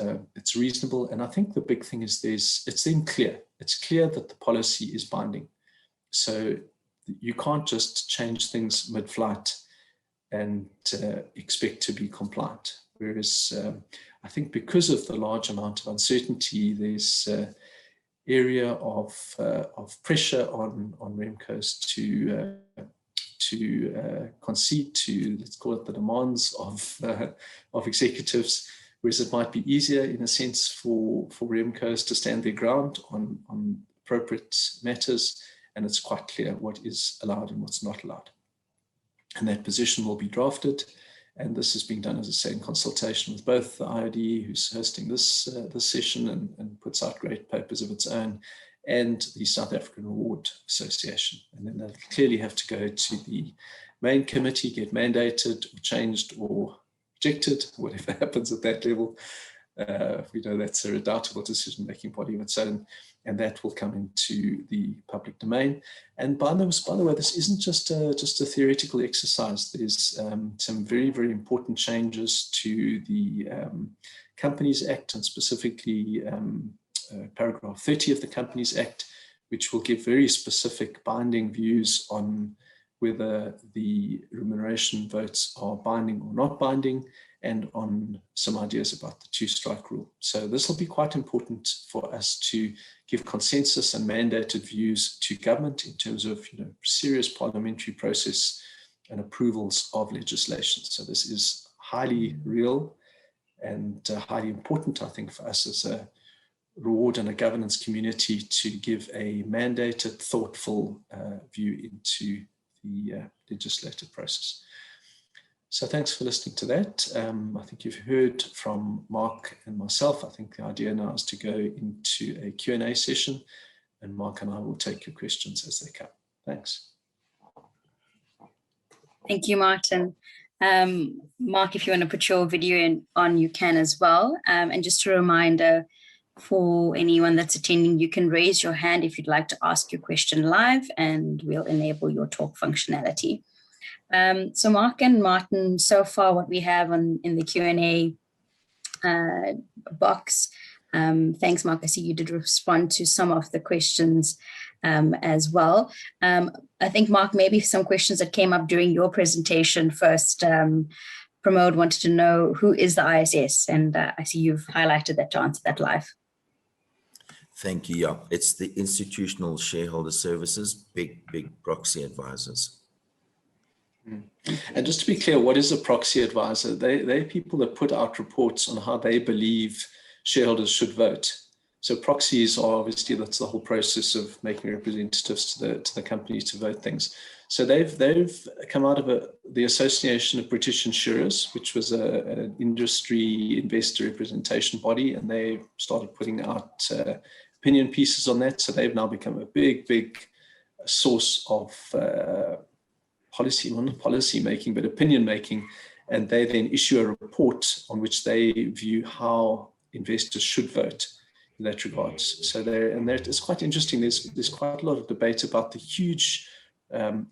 reasonable. And I think the big thing is it's then clear. It's clear that the policy is binding. So you can't just change things mid-flight and expect to be compliant. Whereas I think because of the large amount of uncertainty, there's area of pressure on Remcos to concede to, let's call it, the demands of executives, whereas it might be easier in a sense for Remcos to stand their ground on appropriate matters, and it's quite clear what is allowed and what's not allowed. And that position will be drafted, and this is being done, as I say, in consultation with both the IOD, who's hosting this session and puts out great papers of its own, and the South African Reward Association. And then they'll clearly have to go to the main committee, get mandated or changed or rejected, whatever happens at that level. We know that's a redoubtable decision-making body of its own. and that will come into the public domain. And by the way, this isn't just a theoretical exercise. There's some very, very important changes to the Companies Act, and specifically paragraph 30 of the Companies Act, which will give very specific binding views on whether the remuneration votes are binding or not binding, and on some ideas about the two-strike rule. So this will be quite important for us to give consensus and mandated views to government in terms of serious parliamentary process and approvals of legislation. So this is highly real and highly important, I think, for us as a reward and a governance community to give a mandated, thoughtful view into the legislative process. So thanks for listening to that. I think you've heard from Mark and myself. I think the idea now is to go into a Q&A session, and Mark and I will take your questions as they come. Thanks. Thank you, Martin. Mark, if you want to put your video on, you can as well. And just a reminder for anyone that's attending, you can raise your hand if you'd like to ask your question live, and we'll enable your talk functionality. So Mark and Martin, so far what we have in the Q&A box, thanks Mark, I see you did respond to some of the questions as well. I think Mark, maybe some questions that came up during your presentation first. Pramod wanted to know, who is the ISS? And I see you've highlighted that to answer that live. Thank you. Yeah, it's the Institutional Shareholder Services, big proxy advisors. And just to be clear, what is a proxy advisor? They're people that put out reports on how they believe shareholders should vote. So proxies are obviously, that's the whole process of making representatives to the company to vote things. So they've come out of the Association of British Insurers, which was an industry investor representation body, and they started putting out opinion pieces on that. So they've now become a big source of not policy making, but opinion making, and they then issue a report on which they view how investors should vote in that regard. So it's quite interesting. There's quite a lot of debate about the huge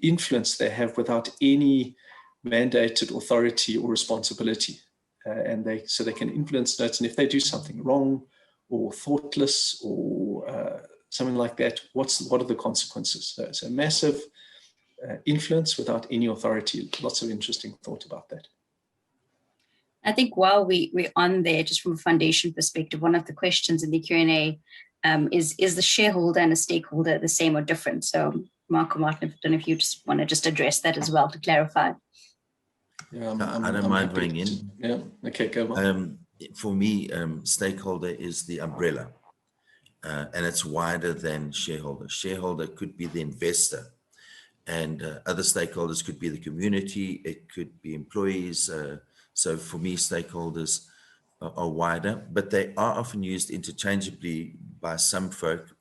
influence they have without any mandated authority or responsibility, and they can influence notes. And if they do something wrong or thoughtless or something like that, what are the consequences? So it's a massive influence without any authority. Lots of interesting thought about that. I think while we're on there, just from a foundation perspective, one of the questions in the Q&A is the shareholder and a stakeholder the same or different? So Mark or Martin, I don't know if you just want to just address that as well to clarify. Yeah, I don't mind weighing in. Yeah, okay, go on. For me, stakeholder is the umbrella, and it's wider than shareholder. Shareholder could be the investor, and other stakeholders could be the community, it could be employees. So for me, stakeholders are wider, but they are often used interchangeably by some folk.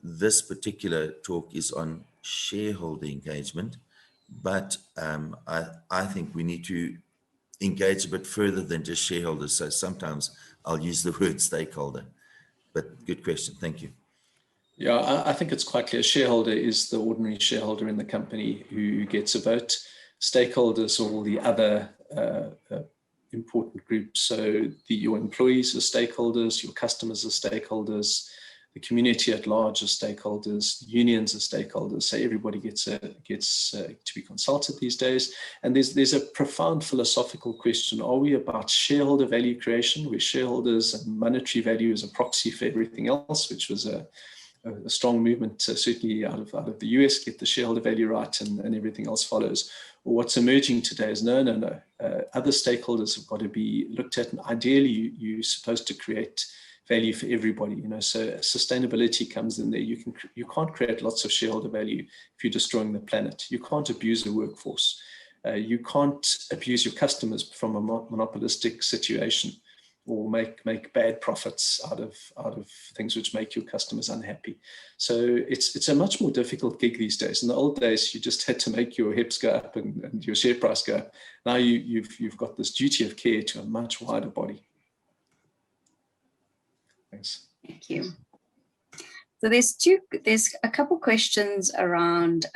This particular talk is on shareholder engagement, but I think we need to engage a bit further than just shareholders. So sometimes I'll use the word stakeholder, but good question. Thank you. Yeah, I think it's quite clear. Shareholder is the ordinary shareholder in the company who gets a vote. Stakeholders are all the other important groups. So your employees are stakeholders, your customers are stakeholders, the community at large are stakeholders, unions are stakeholders. So everybody gets to be consulted these days. And there's a profound philosophical question. Are we about shareholder value creation, where shareholders and monetary value is a proxy for everything else, which was a strong movement, certainly out of the US, get the shareholder value right and everything else follows. Or what's emerging today is no. Other stakeholders have got to be looked at, and ideally you're supposed to create value for everybody. So sustainability comes in there. You can't create lots of shareholder value if you're destroying the planet. You can't abuse the workforce. You can't abuse your customers from a monopolistic situation, or make bad profits out of things which make your customers unhappy. So it's a much more difficult gig these days. In the old days, you just had to make your hips go up and your share price go up. Now you've got this duty of care to a much wider body. Thanks. Thank you. So there's a couple questions around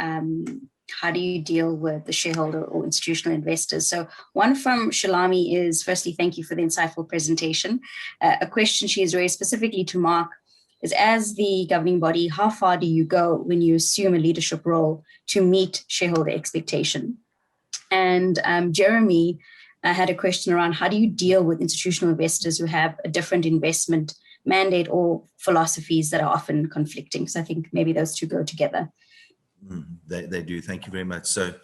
how do you deal with the shareholder or institutional investors? So one from Shalami is, firstly, thank you for the insightful presentation. A question she has raised specifically to Mark is, as the governing body, how far do you go when you assume a leadership role to meet shareholder expectation? And Jeremy had a question around, how do you deal with institutional investors who have a different investment mandate or philosophies that are often conflicting? So I think maybe those two go together. They do. Thank you very much. So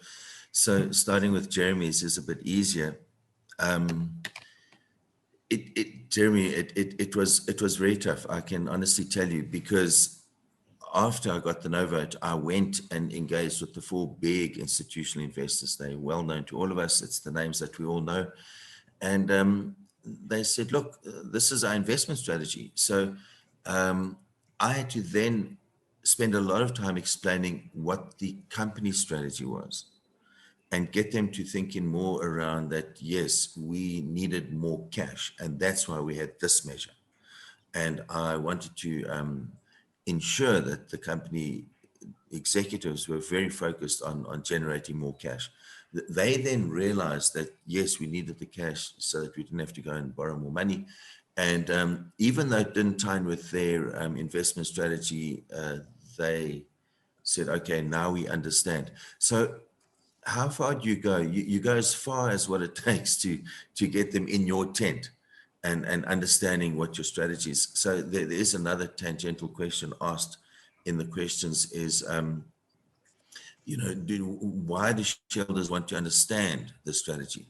starting with Jeremy's is a bit easier. Jeremy, it was very tough. I can honestly tell you, because after I got the no vote, I went and engaged with the 4 big institutional investors. They're well known to all of us. It's the names that we all know. And they said, look, this is our investment strategy. So I had to then spend a lot of time explaining what the company strategy was and get them to think in more around that, yes, we needed more cash, and that's why we had this measure. And I wanted to ensure that the company executives were very focused on generating more cash. They then realized that, yes, we needed the cash so that we didn't have to go and borrow more money. And even though it didn't tie in with their investment strategy, they said, okay, now we understand. So how far do you go? You go as far as what it takes to get them in your tent and understanding what your strategy is. So there is another tangential question asked in the questions is, why do shareholders want to understand the strategy?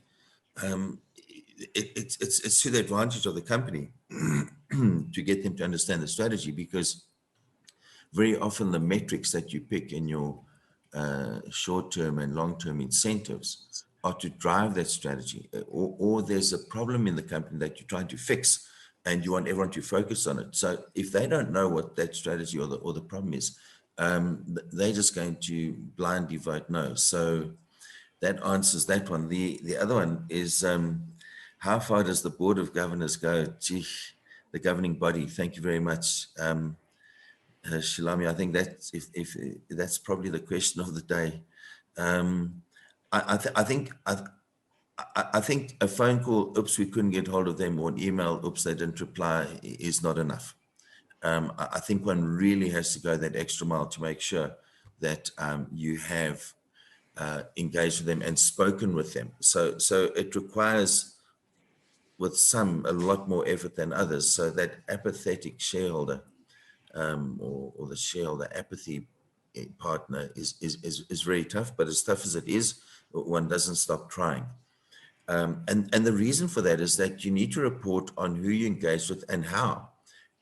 It's to the advantage of the company to get them to understand the strategy, because very often the metrics that you pick in your short-term and long-term incentives are to drive that strategy, or there's a problem in the company that you're trying to fix and you want everyone to focus on it. So if they don't know what that strategy or the problem is, they're just going to blindly vote no. So that answers that one. The other one is, how far does the Board of Governors go? Gee, the governing body. Thank you very much, Shalami. I think that's if that's probably the question of the day. I think a phone call, oops, we couldn't get hold of them, or an email, oops, they didn't reply, is not enough. I think one really has to go that extra mile to make sure that you have engaged with them and spoken with them. So it requires, with some, a lot more effort than others. So that apathetic shareholder or the shareholder apathy partner is very tough. But as tough as it is, one doesn't stop trying. And the reason for that is that you need to report on who you engage with and how.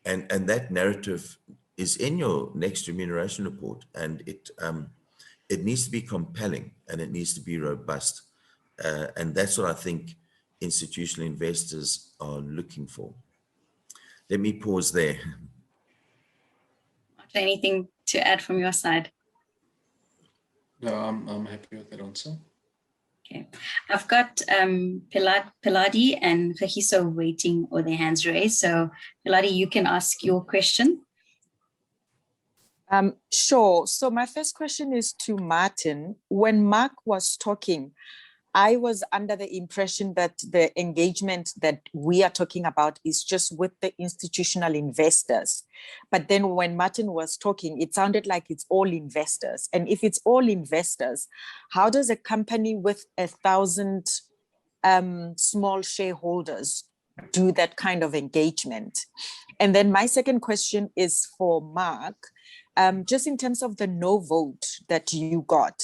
And that narrative is in your next remuneration report, and it needs to be compelling and it needs to be robust. And that's what I think institutional investors are looking for. Let me pause there. Anything to add from your side? No, I'm happy with that answer. Okay, I've got Piladi and Kahiso waiting or their hands raised. So Piladi, you can ask your question. Sure. So my first question is to Martin. When Mark was talking, I was under the impression that the engagement that we are talking about is just with the institutional investors. But then when Martin was talking, it sounded like it's all investors. And if it's all investors, how does a company with 1,000 small shareholders do that kind of engagement? And then my second question is for Mark. Just in terms of the no vote that you got,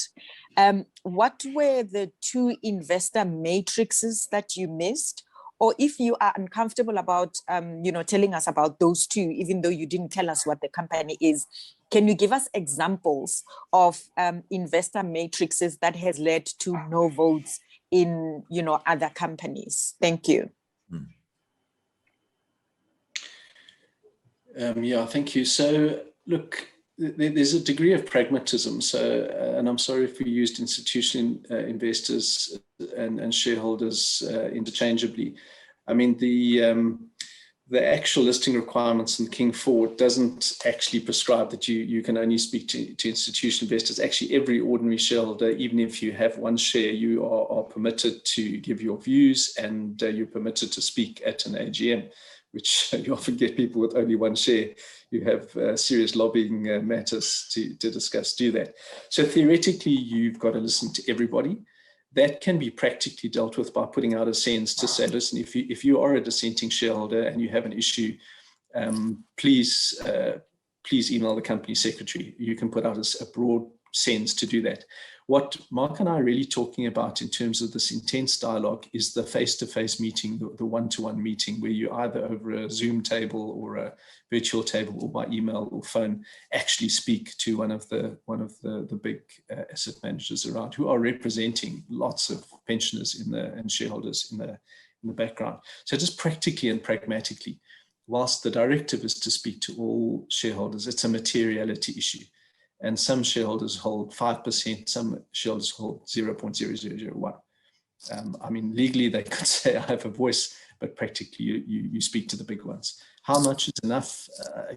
what were the 2 investor matrices that you missed? Or if you are uncomfortable about, telling us about those 2, even though you didn't tell us what the company is, can you give us examples of investor matrices that has led to no votes in, other companies? Thank you. Yeah, thank you. So look, there's a degree of pragmatism. So, and I'm sorry if we used institutional investors and shareholders interchangeably. I mean, the actual listing requirements in King 4 doesn't actually prescribe that you can only speak to institutional investors. Actually, every ordinary shareholder, even if you have one share, you are permitted to give your views, and you're permitted to speak at an AGM, which you often get people with only one share who have serious lobbying matters to discuss do that. So theoretically, you've got to listen to everybody. That can be practically dealt with by putting out a SENS to say, listen, if you are a dissenting shareholder and you have an issue, please email the company secretary. You can put out a broad SENS to do that. What Mark and I are really talking about in terms of this intense dialogue is the face-to-face meeting, the one-to-one meeting, where you either over a Zoom table or a virtual table or by email or phone actually speak to one of the big asset managers around who are representing lots of pensioners and shareholders in the background. So just practically and pragmatically, whilst the directive is to speak to all shareholders, it's a materiality issue. And some shareholders hold 5%, some shareholders hold 0.0001. I mean, legally they could say I have a voice, but practically you speak to the big ones. How much is enough?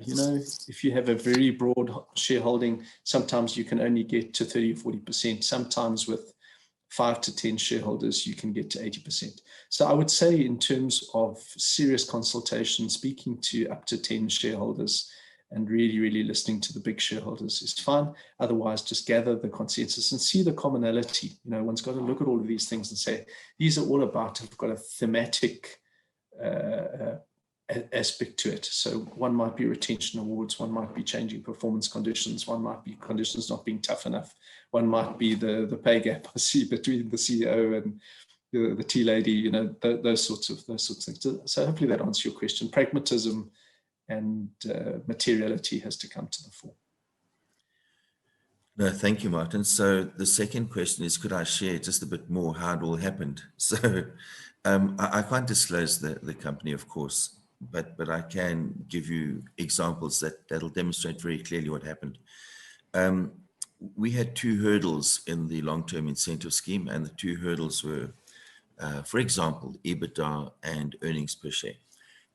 If you have a very broad shareholding, sometimes you can only get to 30 or 40%. Sometimes with 5 to 10 shareholders, you can get to 80%. So I would say in terms of serious consultation, speaking to up to 10 shareholders and really, really listening to the big shareholders is fine. Otherwise, just gather the consensus and see the commonality. One's got to look at all of these things and say, these are all about, have got a thematic aspect to it. So one might be retention awards, one might be changing performance conditions, one might be conditions not being tough enough, one might be the pay gap I see between the CEO and the tea lady, those sorts of things. So hopefully that answers your question. Pragmatism and materiality has to come to the fore. No, thank you, Martin. So the second question is, could I share just a bit more how it all happened? So I can't disclose the company, of course, but I can give you examples that'll demonstrate very clearly what happened. We had two hurdles in the long-term incentive scheme, and the two hurdles were, for example, EBITDA and earnings per share.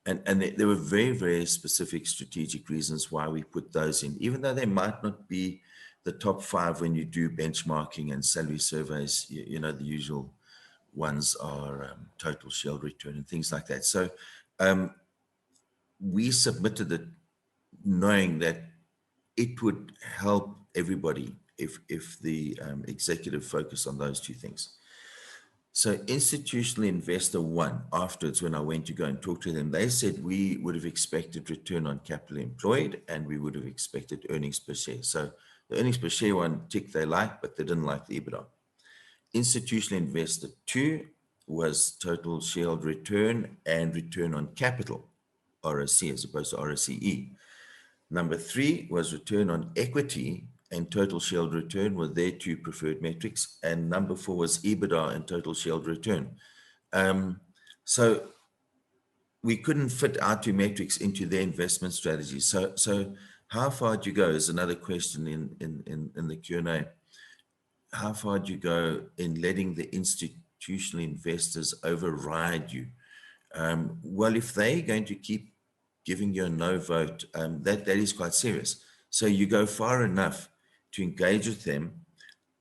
And there were very, very specific strategic reasons why we put those in, even though they might not be the top 5 when you do benchmarking and salary surveys. The usual ones are total shareholder return and things like that. So we submitted it knowing that it would help everybody if the executive focused on those two things. So institutional investor 1, afterwards, when I went to go and talk to them, they said we would have expected return on capital employed and we would have expected earnings per share. So the earnings per share one tick they liked, but they didn't like the EBITDA. Institutional investor 2 was total shareholder return and return on capital, ROC, as opposed to ROCE. Number 3 was return on equity and total shareholder return were their 2 preferred metrics. And number 4 was EBITDA and total shareholder return. So we couldn't fit our 2 metrics into their investment strategy. So how far do you go is another question in the Q&A. How far do you go in letting the institutional investors override you? Well, if they're going to keep giving you a no vote, that is quite serious. So you go far enough to engage with them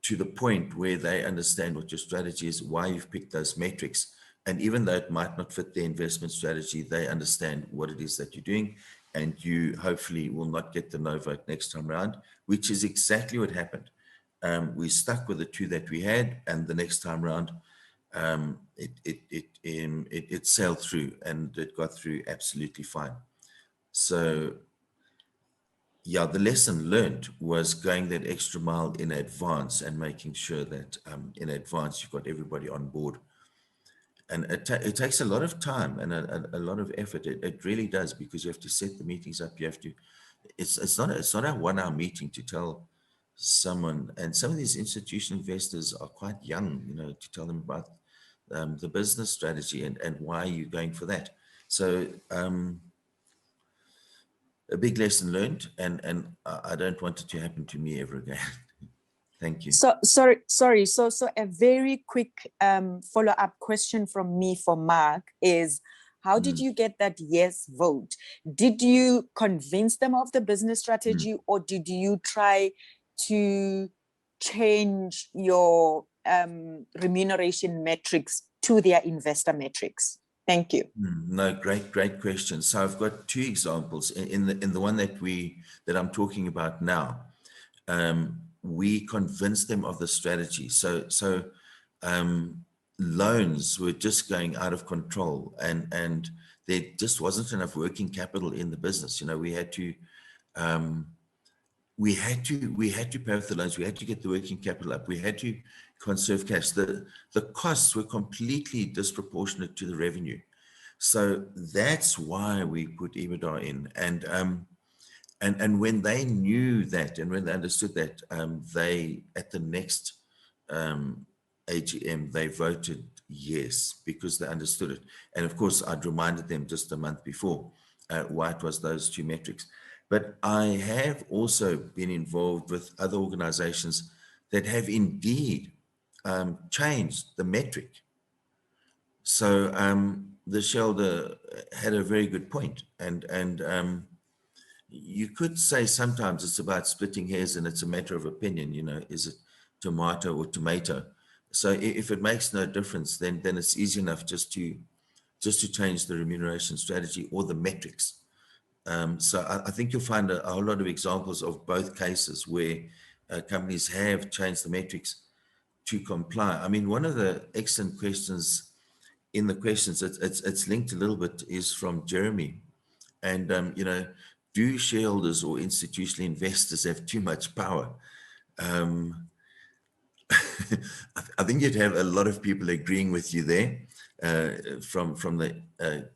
to the point where they understand what your strategy is, why you've picked those metrics. And even though it might not fit their investment strategy, they understand what it is that you're doing. And you hopefully will not get the no vote next time around, which is exactly what happened. We stuck with the 2 that we had, and the next time around, it sailed through and it got through absolutely fine. So yeah, the lesson learned was going that extra mile in advance and making sure that in advance you've got everybody on board. And it takes a lot of time and a lot of effort. It really does, because you have to set the meetings up. You have to. It's not a 1-hour meeting to tell someone. And some of these institutional investors are quite young, to tell them about the business strategy and why you're going for that. So. A big lesson learned, and I don't want it to happen to me ever again. Thank you. So sorry. So a very quick follow-up question from me for Mark is, How did you get that yes vote? Did you convince them of the business strategy, or did you try to change your remuneration metrics to their investor metrics? Thank you. No, great question. So I've got two examples in the one that I'm talking about now. We convinced them of the strategy. So loans were just going out of control, and there just wasn't enough working capital in the business. You know, we had to pay off the loans. We had to get the working capital up. We had to conserve cash. The costs were completely disproportionate to the revenue. So that's why we put EBITDA in. And when they knew that, and when they understood that, they, at the next AGM, they voted yes, because they understood it. And of course, I'd reminded them just a month before why it was those two metrics. But I have also been involved with other organizations that have indeed changed the metric. So the shareholder had a very good point. And you could say sometimes it's about splitting hairs and it's a matter of opinion, you know, is it tomato or tomato? So if it makes no difference, then it's easy enough just to change the remuneration strategy or the metrics. So I think you'll find a whole lot of examples of both cases where companies have changed the metrics to comply. I mean, one of the excellent questions in the questions, it's linked a little bit, is from Jeremy. And, you know, do shareholders or institutional investors have too much power? I think you'd have a lot of people agreeing with you there from the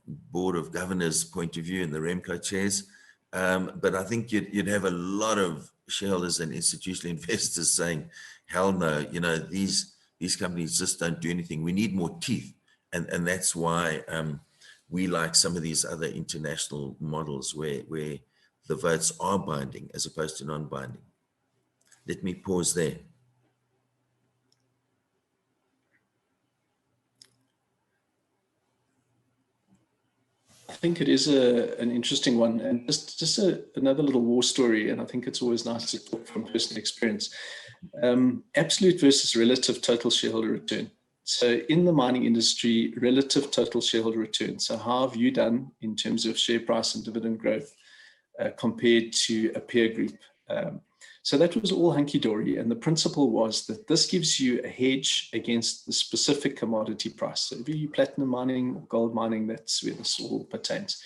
board of governors point of view and the Remco chairs. But I think you'd have a lot of shareholders and institutional investors saying, hell no, you know, these companies just don't do anything. We need more teeth. And that's why we like some of these other international models where the votes are binding as opposed to non-binding. Let me pause there. I think it is an interesting one, and just another little war story, and I think it's always nice to talk from personal experience. Absolute versus relative total shareholder return. So in the mining industry, relative total shareholder return. So how have you done in terms of share price and dividend growth compared to a peer group? So that was all hunky-dory, and the principle was that this gives you a hedge against the specific commodity price. So if you platinum mining or gold mining, that's where this all pertains.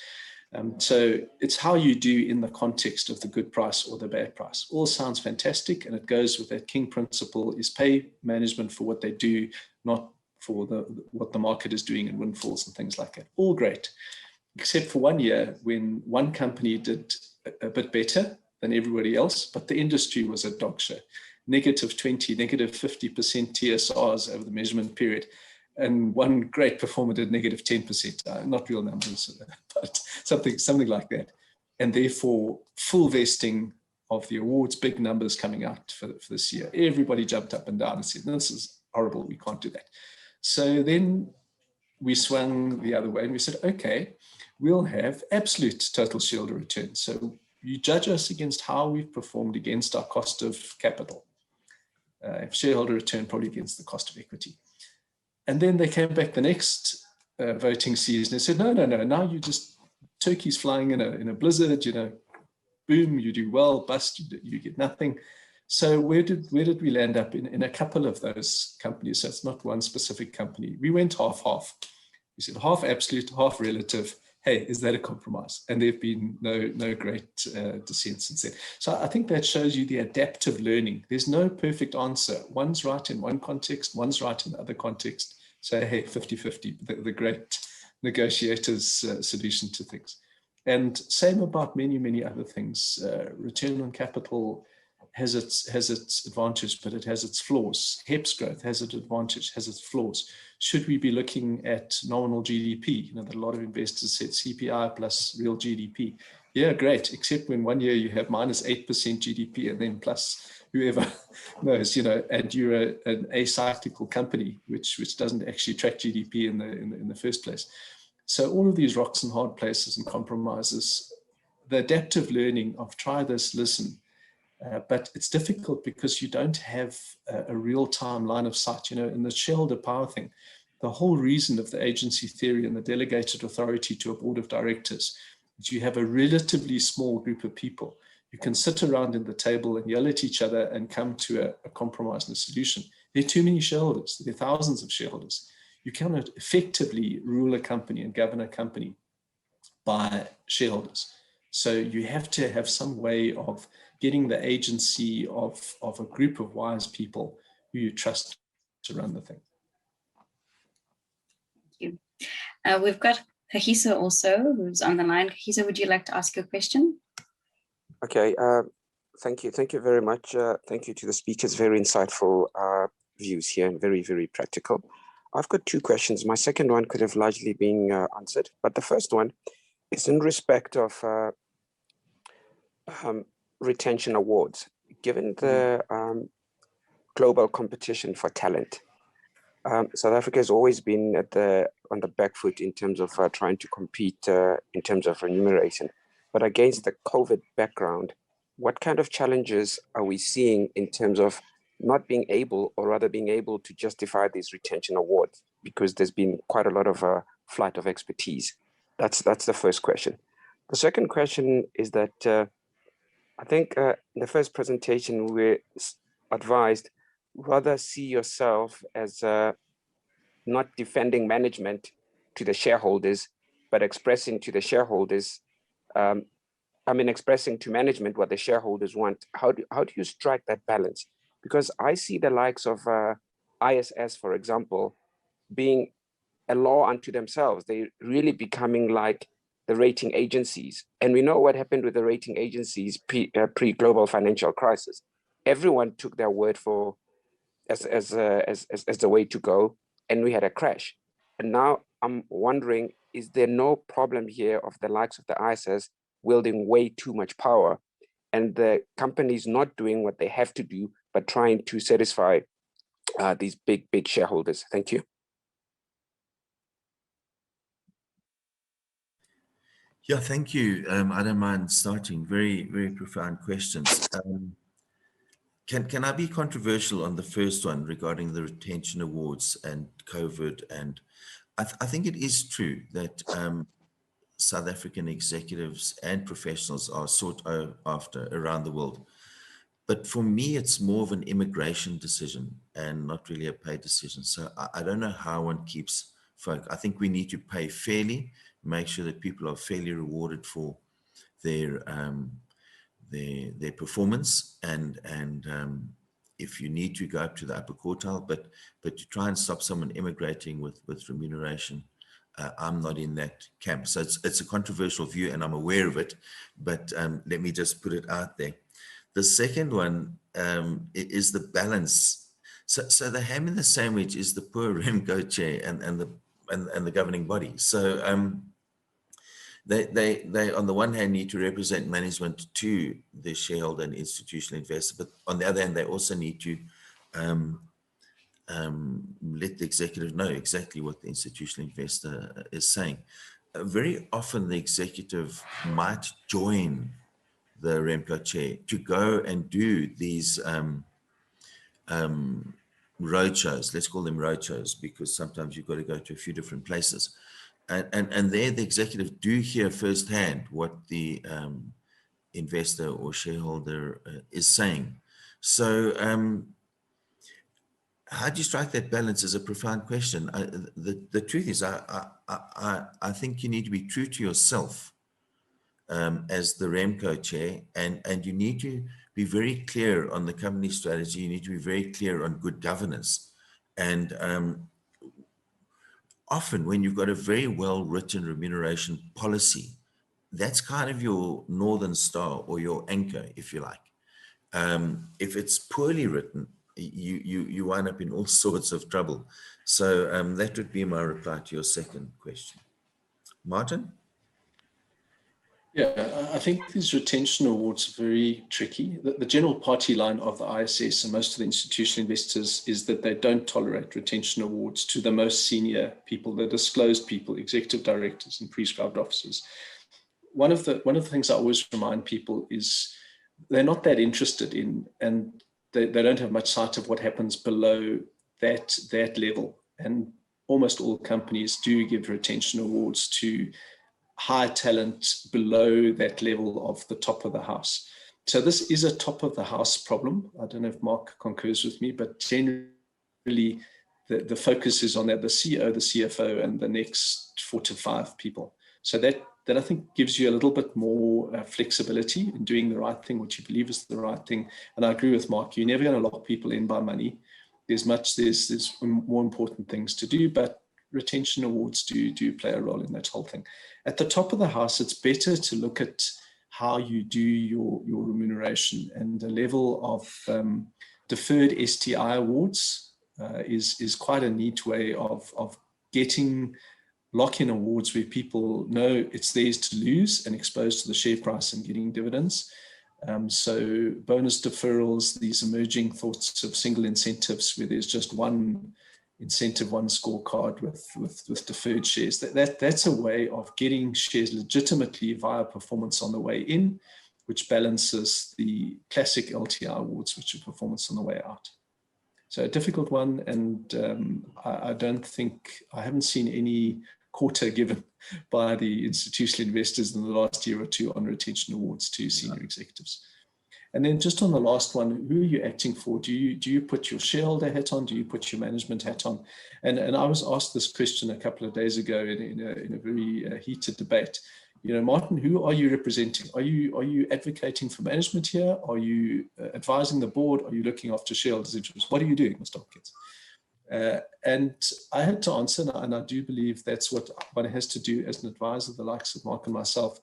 So it's how you do in the context of the good price or the bad price. All sounds fantastic, and it goes with that king principle, is pay management for what they do, not for what the market is doing and windfalls and things like that. All great, except for 1 year when one company did a bit better than everybody else, but the industry was a dog show. -20, -50% TSRs over the measurement period. And one great performer did -10%, not real numbers, but something like that. And therefore, full vesting of the awards, big numbers coming out for this year. Everybody jumped up and down and said, this is horrible, we can't do that. So then we swung the other way and we said, okay, we'll have absolute total shareholder return. So you judge us against how we've performed against our cost of capital. Shareholder return probably against the cost of equity. And then they came back the next voting season and said, no, now you just, turkey's flying in a blizzard, you know, boom, you do well, bust, you get nothing. So where did we land up in a couple of those companies? So it's not one specific company. We went half-half. We said half absolute, half relative. Hey, is that a compromise? And there have been no great dissent since then. So I think that shows you the adaptive learning. There's no perfect answer. One's right in one context, one's right in the other context. So hey, 50-50, the great negotiator's solution to things. And same about many other things. Return on capital has its advantage, but it has its flaws. HEPS growth has its advantage, has its flaws. Should we be looking at nominal GDP? You know, that a lot of investors said CPI plus real GDP. Yeah, great, except when 1 year you have -8% GDP and then plus whoever knows, you know, and you're an acyclical company, which doesn't actually track GDP in the first place. So all of these rocks and hard places and compromises, the adaptive learning of try this, listen, but it's difficult because you don't have a real-time line of sight. In the shareholder power thing, the whole reason of the agency theory and the delegated authority to a board of directors is you have a relatively small group of people. You can sit around in the table and yell at each other and come to a compromise and a solution. There are too many shareholders. There are thousands of shareholders. You cannot effectively rule a company and govern a company by shareholders. So you have to have some way of getting the agency of a group of wise people who you trust to run the thing. Thank you. We've got Kahisa also, who's on the line. Kahisa, would you like to ask your question? Okay, thank you. Thank you very much. Thank you to the speakers. Very insightful views here and very, very practical. I've got two questions. My second one could have largely been answered, but the first one is in respect of retention awards. Given the global competition for talent, South Africa has always been on the back foot in terms of trying to compete in terms of remuneration. But against the COVID background, what kind of challenges are we seeing in terms of not being able, or rather being able to justify these retention awards? Because there's been quite a lot of flight of expertise. That's the first question. The second question is that I think in the first presentation, we were advised rather see yourself as not defending management to the shareholders, but expressing to the shareholders, expressing to management what the shareholders want. How do you strike that balance? Because I see the likes of ISS, for example, being a law unto themselves. They're really becoming like the rating agencies. And we know what happened with the rating agencies pre-global financial crisis. Everyone took their word for as the way to go, and we had a crash. And now I'm wondering, is there no problem here of the likes of the ISS wielding way too much power, and the companies not doing what they have to do, but trying to satisfy these big shareholders? Thank you. Yeah, thank you. I don't mind starting. Very, very profound questions. Can I be controversial on the first one regarding the retention awards and COVID? And I think it is true that South African executives and professionals are sought after around the world. But for me, it's more of an immigration decision and not really a pay decision. So I don't know how one keeps folk. I think we need to pay fairly, make sure that people are fairly rewarded for their performance, and if you need to go up to the upper quartile, but to try and stop someone immigrating with remuneration, I'm not in that camp. So it's a controversial view, and I'm aware of it, but let me just put it out there. The second one is the balance. So the ham in the sandwich is the poor Remco chair and the governing body. So they on the one hand need to represent management to the shareholder and institutional investor, but on the other hand, they also need to let the executive know exactly what the institutional investor is saying. Very often the executive might join the Remco chair to go and do these roadshows. Let's call them roadshows, because sometimes you've got to go to a few different places. And there the executive do hear firsthand what the investor or shareholder is saying. So how do you strike that balance is a profound question. The truth is, I think you need to be true to yourself as the Remco chair, and you need to be very clear on the company strategy. You need to be very clear on good governance. And often when you've got a very well-written remuneration policy, that's kind of your northern star or your anchor, if you like. If it's poorly written, you wind up in all sorts of trouble. So that would be my reply to your second question. Martin? Yeah, I think these retention awards are very tricky. The general party line of the ISS and most of the institutional investors is that they don't tolerate retention awards to the most senior people, the disclosed people, executive directors and prescribed officers. One of the things I always remind people is they're not that interested in, and they don't have much sight of what happens below that level. And almost all companies do give retention awards to high talent below that level of the top of the house. So this is a top of the house problem. I don't know if Mark concurs with me, but generally the focus is on that, the CEO, the CFO, and the next 4 to 5 people. So that I think gives you a little bit more flexibility in doing the right thing, what you believe is the right thing. And I agree with Mark, you're never going to lock people in by money. There's more important things to do, but retention awards do play a role in that whole thing. At the top of the house, it's better to look at how you do your remuneration, and the level of deferred STI awards is quite a neat way of getting lock-in awards where people know it's theirs to lose and exposed to the share price and getting dividends. So bonus deferrals, these emerging thoughts of single incentives where there's just one incentive, one scorecard with deferred shares. That's a way of getting shares legitimately via performance on the way in, which balances the classic LTI awards, which are performance on the way out. So a difficult one, and I haven't seen any quarter given by the institutional investors in the last year or two on retention awards to senior executives. And then just on the last one, who are you acting for? Do you put your shareholder hat on? Do you put your management hat on? And I was asked this question a couple of days ago in a very heated debate. You know, Martin, who are you representing? Are you advocating for management here? Are you advising the board? Are you looking after shareholders' interests? What are you doing, Mr. Hopkins? And I had to answer, and I do believe that's what one has to do as an advisor, the likes of Mark and myself,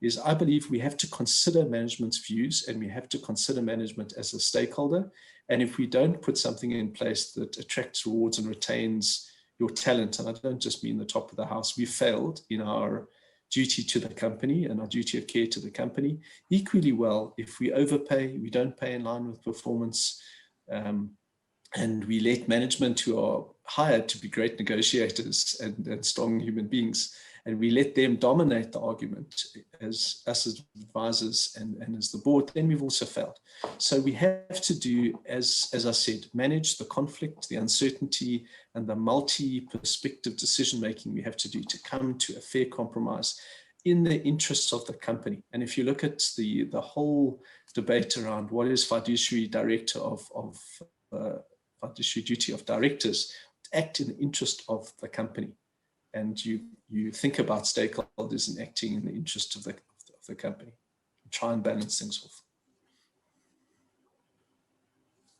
is I believe we have to consider management's views, and we have to consider management as a stakeholder. And if we don't put something in place that attracts, rewards, and retains your talent, and I don't just mean the top of the house, we failed in our duty to the company and our duty of care to the company. Equally well, if we overpay, we don't pay in line with performance, and we let management, who are hired to be great negotiators and strong human beings, and we let them dominate the argument as us as advisors and as the board, then we've also failed. So we have to do, as I said, manage the conflict, the uncertainty, and the multi-perspective decision-making we have to do to come to a fair compromise in the interests of the company. And if you look at the whole debate around what is fiduciary director of fiduciary duty of directors, to act in the interest of the company. And you think about stakeholders and acting in the interest of the company. Try and balance things off.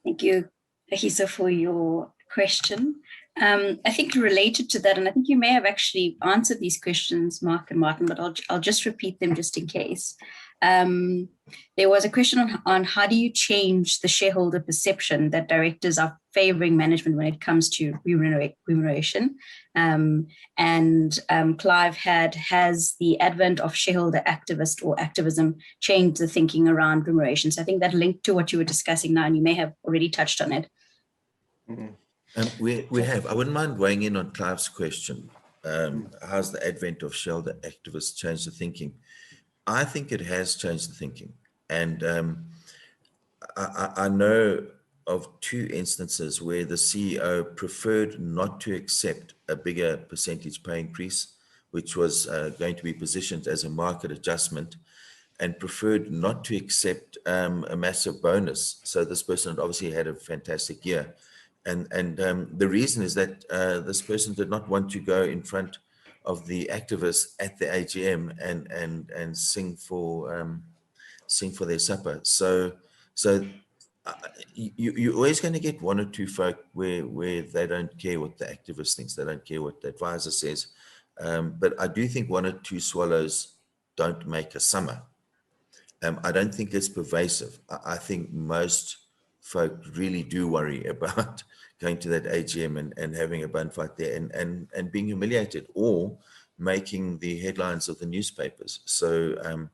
Thank you, Ahisa, for your question. I think related to that, and I think you may have actually answered these questions, Mark and Martin, but I'll just repeat them just in case. There was a question on how do you change the shareholder perception that directors are favoring management when it comes to remuneration. And Clive has the advent of shareholder activist or activism changed the thinking around remuneration. So I think that linked to what you were discussing now, and you may have already touched on it. We have. I wouldn't mind weighing in on Clive's question. How's the advent of shareholder activists changed the thinking? I think it has changed the thinking. And I know of 2 instances where the CEO preferred not to accept a bigger percentage pay increase, which was going to be positioned as a market adjustment, and preferred not to accept a massive bonus. So this person obviously had a fantastic year. And the reason is that this person did not want to go in front of the activists at the AGM and sing for their supper. So you're always going to get 1 or 2 folk where they don't care what the activist thinks, they don't care what the advisor says. But I do think 1 or 2 swallows don't make a summer. I don't think it's pervasive. I think most folk really do worry about going to that AGM and having a bun fight there and being humiliated, or making the headlines of the newspapers. So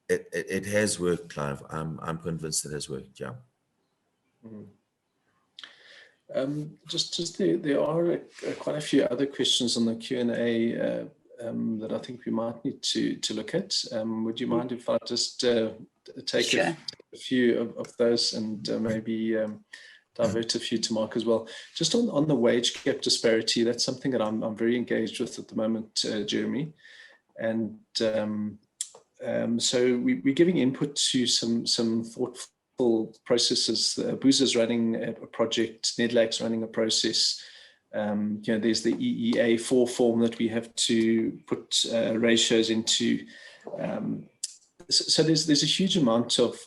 it has worked, Clive. I'm convinced it has worked. Yeah. There are quite a few other questions on the Q&A that I think we might need to look at. Would you mind if I just take Sure. a few of those and maybe divert a few to Mark as well? Just on the wage gap disparity, that's something that I'm very engaged with at the moment, Jeremy. And so we're giving input to some thoughtful processes. Booza's running a project, Nedlac's running a process. There's the EEA4 form that we have to put ratios into. So there's a huge amount of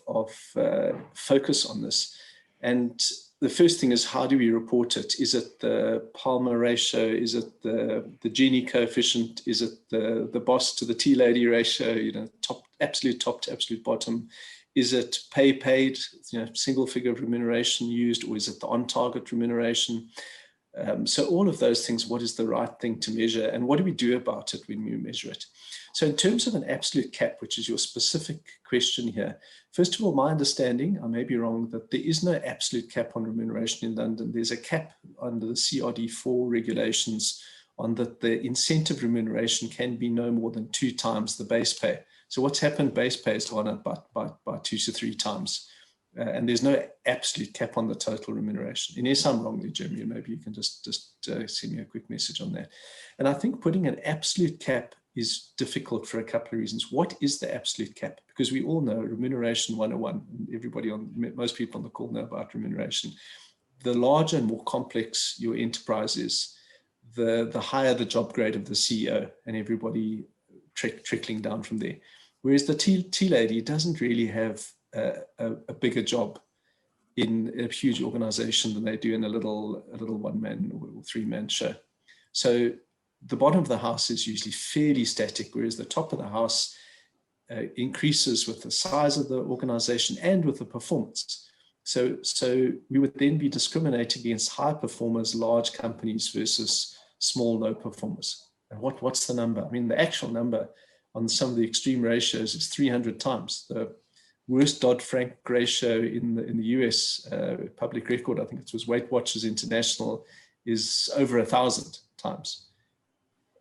focus on this. And the first thing is, how do we report it? Is it the Palmer ratio? Is it the Gini coefficient? Is it the boss to the tea lady ratio? Absolute top to absolute bottom. Is it paid, single figure of remuneration used, or is it the on-target remuneration? So all of those things, what is the right thing to measure, and what do we do about it when we measure it? So in terms of an absolute cap, which is your specific question here, first of all, my understanding, I may be wrong, that there is no absolute cap on remuneration in London. There's a cap under the CRD4 regulations on that the incentive remuneration can be no more than 2 times the base pay. So what's happened, base pay has gone up by 2 to 3 times. And there's no absolute cap on the total remuneration. Unless I'm wrong there, Jeremy, maybe you can just send me a quick message on that. And I think putting an absolute cap is difficult for a couple of reasons. What is the absolute cap? Because we all know remuneration 101. Most people on the call know about remuneration. The larger and more complex your enterprise is, the higher the job grade of the CEO, and everybody trickling down from there. Whereas the tea lady doesn't really have a bigger job in a huge organization than they do in a little 1-man or 3-man show. So the bottom of the house is usually fairly static, whereas the top of the house increases with the size of the organization and with the performance. So we would then be discriminating against high performers, large companies versus small, low performers. And what's the number? I mean, the actual number on some of the extreme ratios is 300 times. The worst Dodd-Frank ratio in the US, public record, I think it was Weight Watchers International, is over 1,000 times.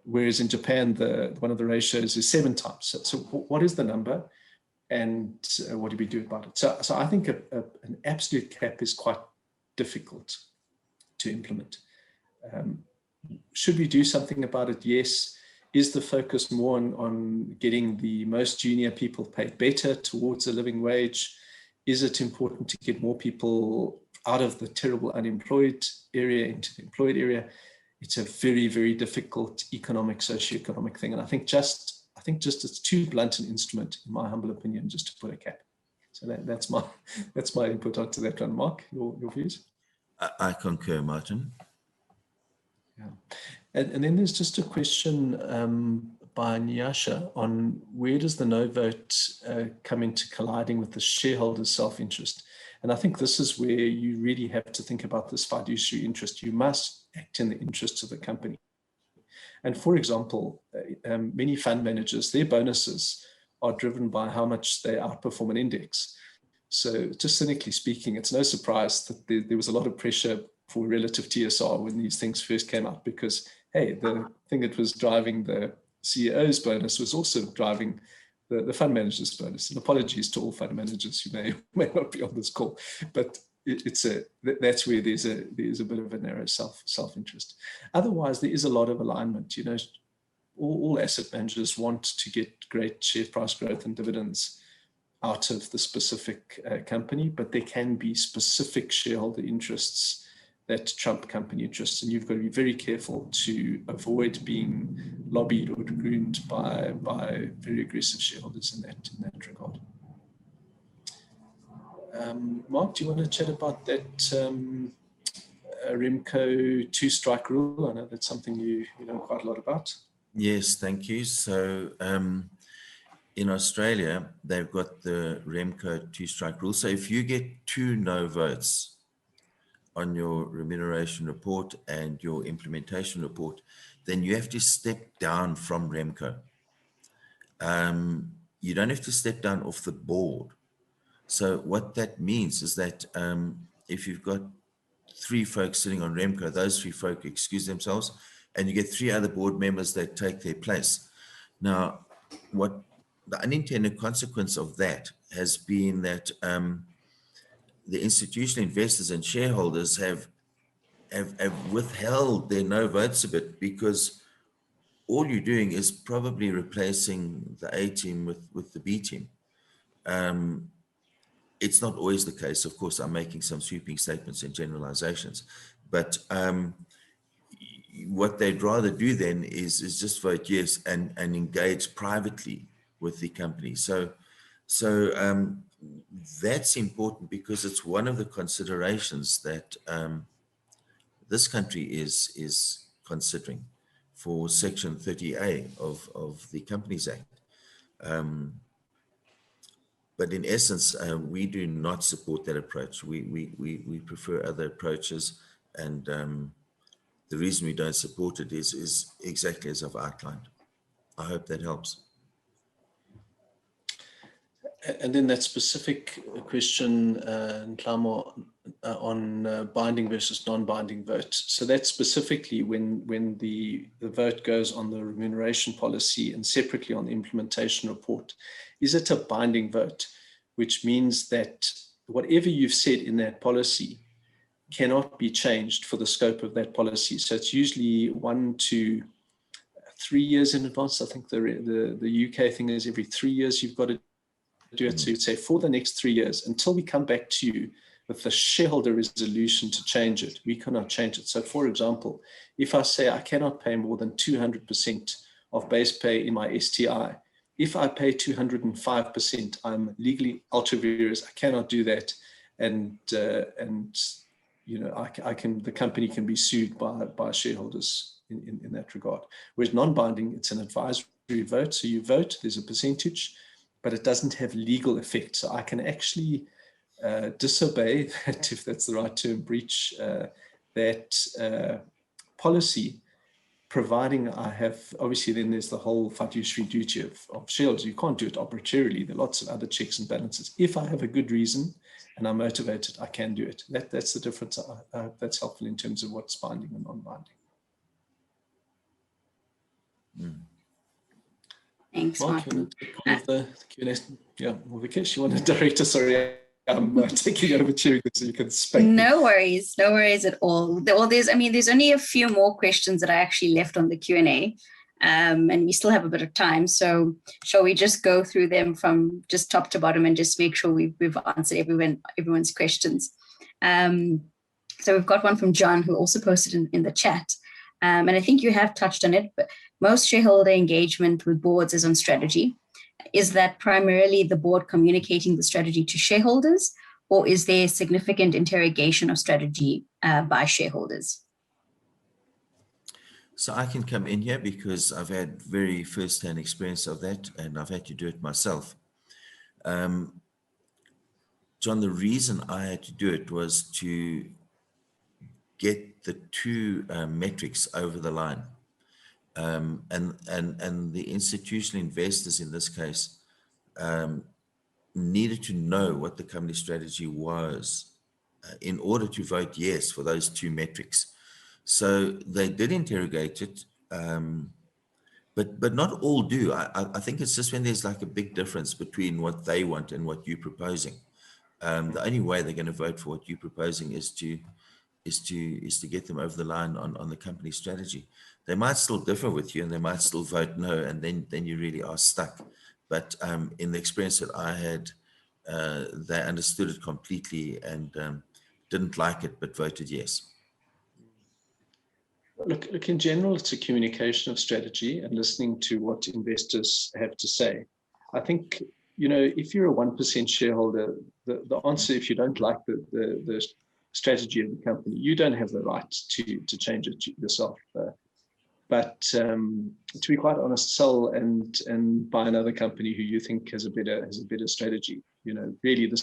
Whereas in Japan, one of the ratios is 7 times. So what is the number, and what do we do about it? So I think an absolute cap is quite difficult to implement. Should we do something about it? Yes. Is the focus more on getting the most junior people paid better towards a living wage? Is it important to get more people out of the terrible unemployed area into the employed area? It's a very, very difficult economic, socioeconomic thing. And I think just it's too blunt an instrument, in my humble opinion, just to put a cap. So that's my input onto that one. Mark, your views? I concur, Martin. Yeah. And then there's just a question by Nyasha on where does the no vote come into colliding with the shareholder's self-interest? And I think this is where you really have to think about this fiduciary interest. You must act in the interests of the company. And for example, many fund managers, their bonuses are driven by how much they outperform an index. So just cynically speaking, it's no surprise that there was a lot of pressure for relative TSR when these things first came out, because, hey, the thing that was driving the CEO's bonus was also driving the fund manager's bonus. And apologies to all fund managers who may not be on this call, but that's where there's a bit of a narrow self-interest. Otherwise, there is a lot of alignment. All asset managers want to get great share price growth and dividends out of the specific company, but there can be specific shareholder interests that trump company interests, and you've got to be very careful to avoid being lobbied or groomed by very aggressive shareholders in that regard. Mark, do you want to chat about that Remco 2-strike rule? I know that's something you know quite a lot about. Yes, thank you. So in Australia, they've got the Remco 2-strike rule. So if you get 2 no votes, on your remuneration report and your implementation report, then you have to step down from Remco. You don't have to step down off the board. So what that means is that if you've got 3 folks sitting on Remco, those 3 folk excuse themselves, and you get 3 other board members that take their place. Now, what the unintended consequence of that has been that the institutional investors and shareholders have withheld their no votes a bit, because all you're doing is probably replacing the A team with the B team. It's not always the case. Of course, I'm making some sweeping statements and generalizations, but what they'd rather do then is just vote yes and engage privately with the company. So that's important, because it's one of the considerations that this country is considering for Section 30A of the Companies Act. But in essence, we do not support that approach. We prefer other approaches, and the reason we don't support it is exactly as I've outlined. I hope that helps. And then that specific question, Ntlamo, on binding versus non-binding vote. So that's specifically when the vote goes on the remuneration policy and separately on the implementation report. Is it a binding vote, which means that whatever you've said in that policy cannot be changed for the scope of that policy? So it's usually 1 to 3 years in advance. I think the UK thing is every 3 years you've got to do it. So you'd say for the next 3 years, until we come back to you with the shareholder resolution to change it, we cannot change it. So for example, if I say I cannot pay more than 200% of base pay in my STI, if I pay 205%, I'm legally ultra vires. I cannot do that, and you know, the company can be sued by shareholders in that regard. Whereas non-binding, it's an advisory vote. So you vote, there's a percentage, but it doesn't have legal effect. So I can actually disobey that, if that's the right term, breach that policy, providing I have, obviously then there's the whole fiduciary duty of shareholders. You can't do it arbitrarily. There are lots of other checks and balances. If I have a good reason and I'm motivated, I can do it. That's the difference. I hope that's helpful in terms of what's binding and non-binding. Thanks, Mark, Martin. you want to take the Q&A? Yeah, well, Vikesh, you want to direct us? Sorry, I'm taking over chairing this so you can spank me. No worries at all. Well, there's only a few more questions that I actually left on the Q&A, and we still have a bit of time. So shall we just go through them from just top to bottom and just make sure we've answered everyone's questions? So we've got one from John, who also posted in the chat. And I think you have touched on it, but most shareholder engagement with boards is on strategy. Is that primarily the board communicating the strategy to shareholders, or is there significant interrogation of strategy by shareholders? So I can come in here because I've had very first-hand experience of that, and I've had to do it myself. John, the reason I had to do it was to get the 2 metrics over the line. And the institutional investors in this case needed to know what the company strategy was in order to vote yes for those 2 metrics. So they did interrogate it, but not all do. I think it's just when there's like a big difference between what they want and what you're proposing. The only way they're going to vote for what you're proposing is to get them over the line on the company strategy. They might still differ with you, and they might still vote no, and then you really are stuck. But in the experience that I had, they understood it completely and didn't like it, but voted yes. Look, in general, it's a communication of strategy and listening to what investors have to say. I think, you know, if you're a 1% shareholder, the answer, if you don't like the strategy of the company, you don't have the right to change it yourself. But to be quite honest, sell and buy another company who you think has a better strategy. You know, really the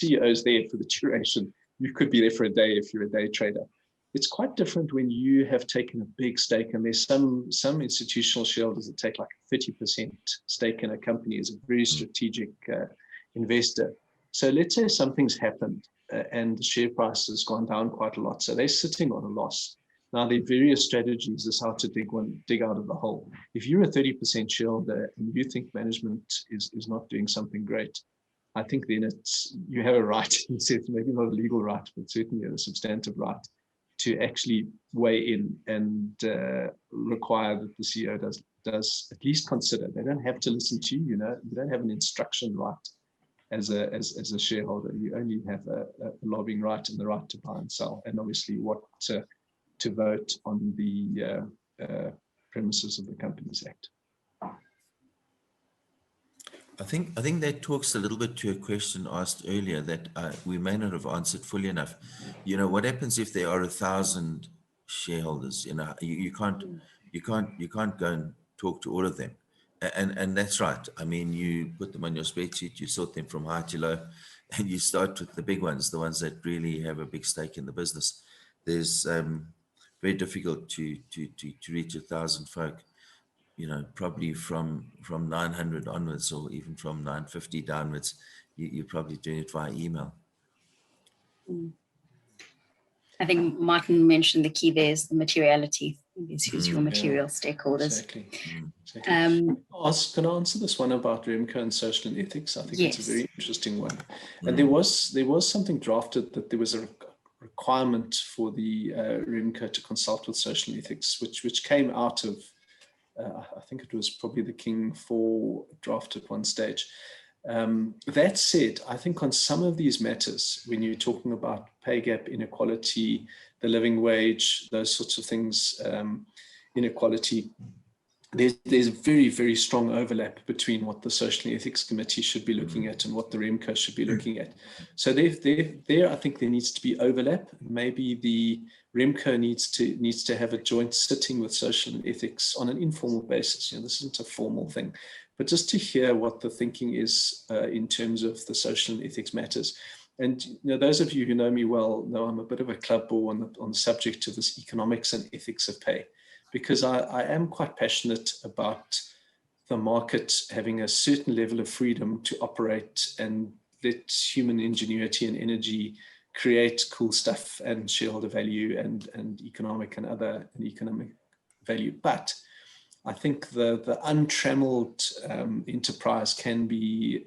CEO is there for the duration, you could be there for a day if you're a day trader. It's quite different when you have taken a big stake, and there's some institutional shareholders that take like a 30% stake in a company as a very strategic investor. So let's say something's happened and the share price has gone down quite a lot. So they're sitting on a loss. Now, there are various strategies as how to dig out of the hole. If you're a 30% shareholder and you think management is not doing something great, I think then you have a right, maybe not a legal right, but certainly a substantive right to actually weigh in and require that the CEO does at least consider. They don't have to listen to you. You don't have an instruction right as a shareholder. You only have a lobbying right and the right to buy and sell, and obviously what to vote on the premises of the Companies Act. I think that talks a little bit to a question asked earlier that we may not have answered fully enough. What happens if there are 1,000 shareholders? You can't go and talk to all of them, and that's right. I mean, you put them on your spreadsheet, you sort them from high to low, and you start with the big ones, the ones that really have a big stake in the business. There's very difficult to reach 1,000 folk. Probably from 900 onwards, or even from 950 downwards, you're probably doing it via email. I think Martin mentioned the key there is the materiality. It's who's your material stakeholders. Exactly. Can I answer this one about Remco and social and ethics? I think it's a very interesting one. And there was something drafted that there was a requirement for the Remco to consult with social and ethics, which came out of I think it was probably the King 4 draft at one stage. That said, I think on some of these matters, when you're talking about pay gap, inequality, the living wage, those sorts of things, inequality, there's a very, very strong overlap between what the Social and Ethics Committee should be looking at and what the Remco should be looking at. So there, I think there needs to be overlap. Maybe the Remco needs to have a joint sitting with Social and Ethics on an informal basis. This isn't a formal thing, but just to hear what the thinking is in terms of the social and ethics matters. And those of you who know me well know I'm a bit of a club ball on the subject of this economics and ethics of pay, because I am quite passionate about the market having a certain level of freedom to operate and let human ingenuity and energy create cool stuff and shareholder value and economic and other economic value. But I think the untrammeled enterprise can be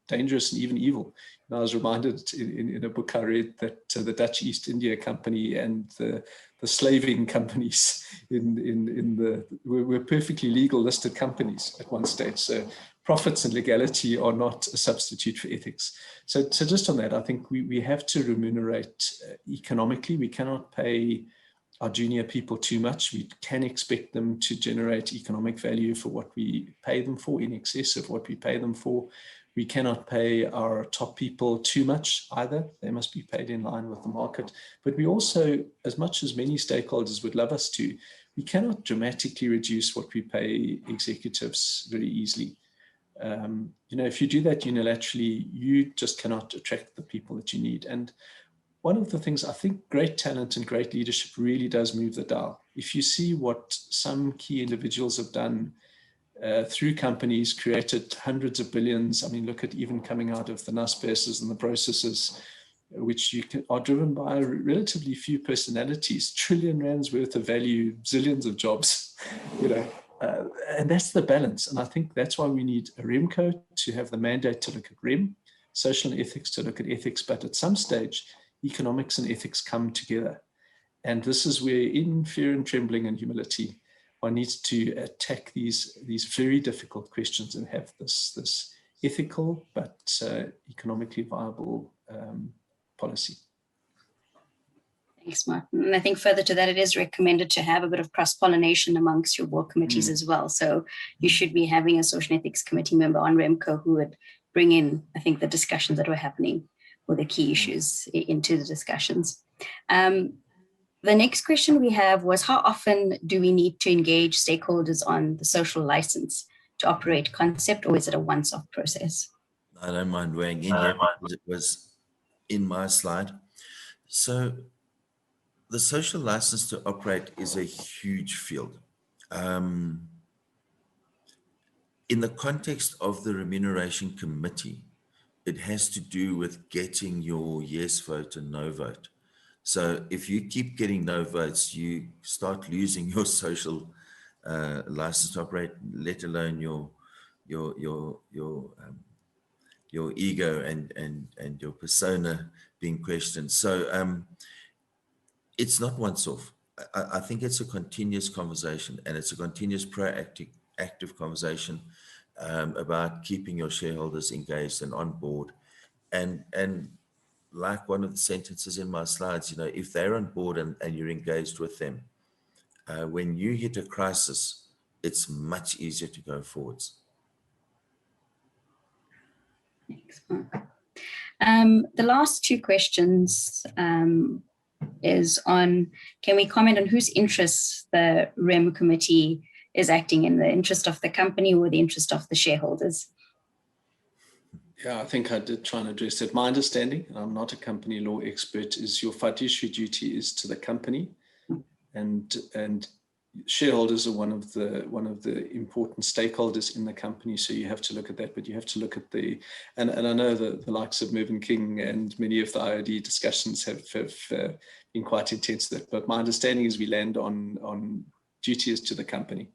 dangerous and even evil. And I was reminded in a book I read that the Dutch East India Company and the slaving companies were perfectly legal listed companies at one stage. So profits and legality are not a substitute for ethics. So just on that, I think we have to remunerate economically. We cannot pay our junior people too much. We can expect them to generate economic value for what we pay them for, in excess of what we pay them for. We cannot pay our top people too much either. They must be paid in line with the market. But we also, as much as many stakeholders would love us to, we cannot dramatically reduce what we pay executives very easily. If you do that unilaterally, you just cannot attract the people that you need. And one of the things, I think great talent and great leadership really does move the dial. If you see what some key individuals have done through companies, created hundreds of billions. I mean, look at even coming out of the Naspers and the processes, which are driven by relatively few personalities, R1 trillion worth of value, zillions of jobs, and that's the balance. And I think that's why we need a Remco to have the mandate to look at Rem, social and ethics to look at ethics, but at some stage, economics and ethics come together. And this is where, in fear and trembling and humility, one needs to attack these very difficult questions and have this ethical but economically viable policy. Thanks, Martin. And I think further to that, it is recommended to have a bit of cross-pollination amongst your board committees as well. So you should be having a social ethics committee member on Remco who would bring in, I think, the discussions that were happening or the key issues into the discussions. The next question we have was, how often do we need to engage stakeholders on the social license to operate concept, or is it a once-off process? I don't mind weighing in here because in my slide. So the social license to operate is a huge field. In the context of the Remuneration Committee, it has to do with getting your yes vote and no vote. So if you keep getting no votes, you start losing your social license to operate, let alone your ego and your persona being questioned. So it's not once off. I think it's a continuous conversation, and it's a continuous proactive, active conversation about keeping your shareholders engaged and on board. And like one of the sentences in my slides, you know, if they're on board and you're engaged with them, when you hit a crisis, it's much easier to go forwards. Excellent. The last two questions is on, can we comment on whose interests the REM committee is acting in, the interest of the company or the interest of the shareholders? Yeah, I think I did try and address that. My understanding, and I'm not a company law expert, is your fiduciary duty is to the company, and shareholders are one of the important stakeholders in the company. So you have to look at that, but you have to look at the, and I know that the likes of Mervyn King and many of the IOD discussions have been quite intense. But my understanding is we land on duties to the company.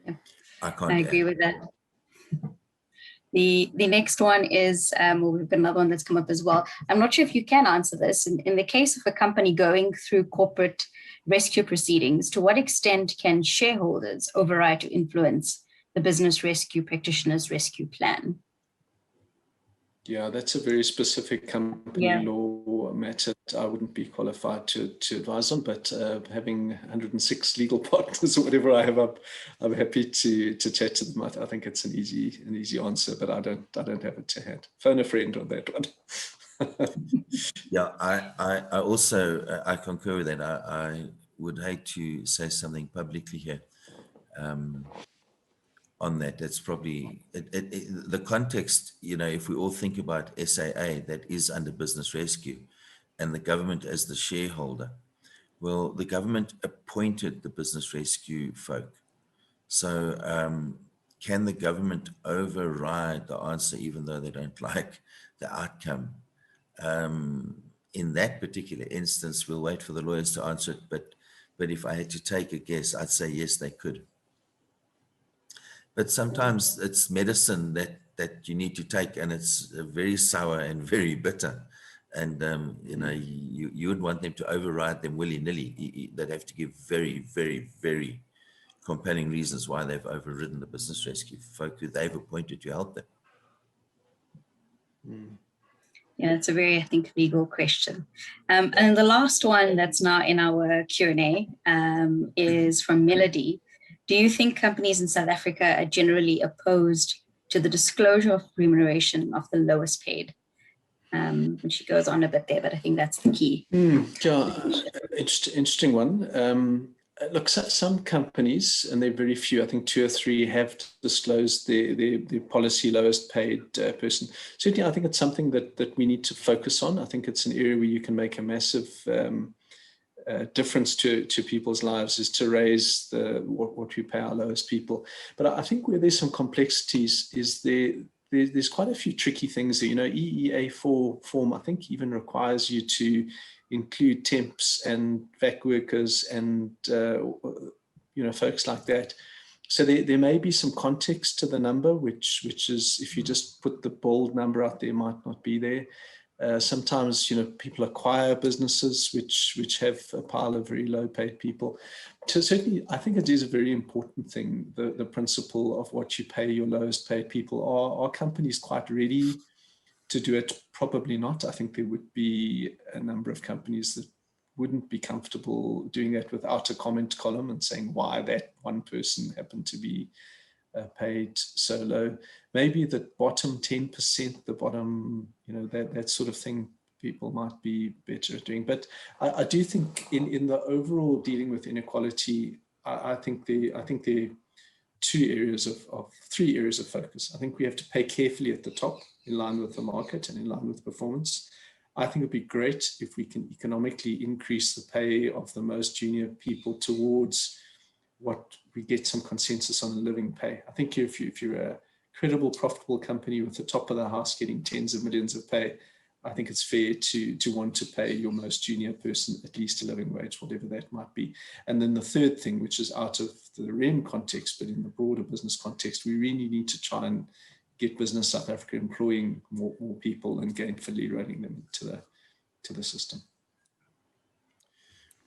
Yeah. I agree with that. The next one is, well, we've got another one that's come up as well. I'm not sure if you can answer this. In the case of a company going through corporate rescue proceedings, to what extent can shareholders override to influence the business rescue practitioner's rescue plan? Yeah, that's a very specific company law matter I wouldn't be qualified to advise on, but having 106 legal partners or whatever I have up, I'm happy to chat to them. I think it's an easy answer, but I don't have it to hand. Phone a friend on that one. Yeah, I also I concur with that. I would hate to say something publicly here. On that, that's probably the context. You know, if we all think about SAA, that is under business rescue, and the government as the shareholder. Well, the government appointed the business rescue folk. So can the government override the answer even though they don't like the outcome? In that particular instance, we'll wait for the lawyers to answer it. But if I had to take a guess, I'd say yes, they could. But sometimes it's medicine that you need to take, and it's very sour and very bitter. And, you know, you wouldn't want them to override them willy-nilly. They'd have to give very, very, very compelling reasons why they've overridden the business rescue folk who they've appointed to help them. Yeah, it's a very, I think, legal question. And the last one that's now in our Q&A is from Melody. Do you think companies in South Africa are generally opposed to the disclosure of remuneration of the lowest paid? And she goes on a bit there, but I think that's the key. Yeah, interesting one. Look, some companies, and they're very few, I think 2 or 3, have disclosed the policy lowest paid person. Certainly, I think it's something that we need to focus on. I think it's an area where you can make a massive difference to people's lives, is to raise what we pay our lowest people. But I think where there's some complexities is there's quite a few tricky things there. You know, EEA4 form, I think, even requires you to include temps and VAC workers and, you know, folks like that. So there may be some context to the number, which is, if you just put the bold number out there, might not be there. Sometimes, you know, people acquire businesses which have a pile of very low paid people. So certainly, I think it is a very important thing, the principle of what you pay your lowest paid people. Are companies quite ready to do it? Probably not. I think there would be a number of companies that wouldn't be comfortable doing that without a comment column and saying why that one person happened to be paid so low. Maybe the bottom 10%, the bottom, you know, that sort of thing, people might be better at doing. But I do think in the overall dealing with inequality, I think there three areas of focus. I think we have to pay carefully at the top, in line with the market and in line with performance. I think it'd be great if we can economically increase the pay of the most junior people towards what we get some consensus on living pay. I think if you're a credible, profitable company with the top of the house getting tens of millions of pay, I think it's fair to want to pay your most junior person at least a living wage, whatever that might be. And then the third thing, which is out of the REM context, but in the broader business context, we really need to try and get Business South Africa employing more people and gainfully rolling them to the system.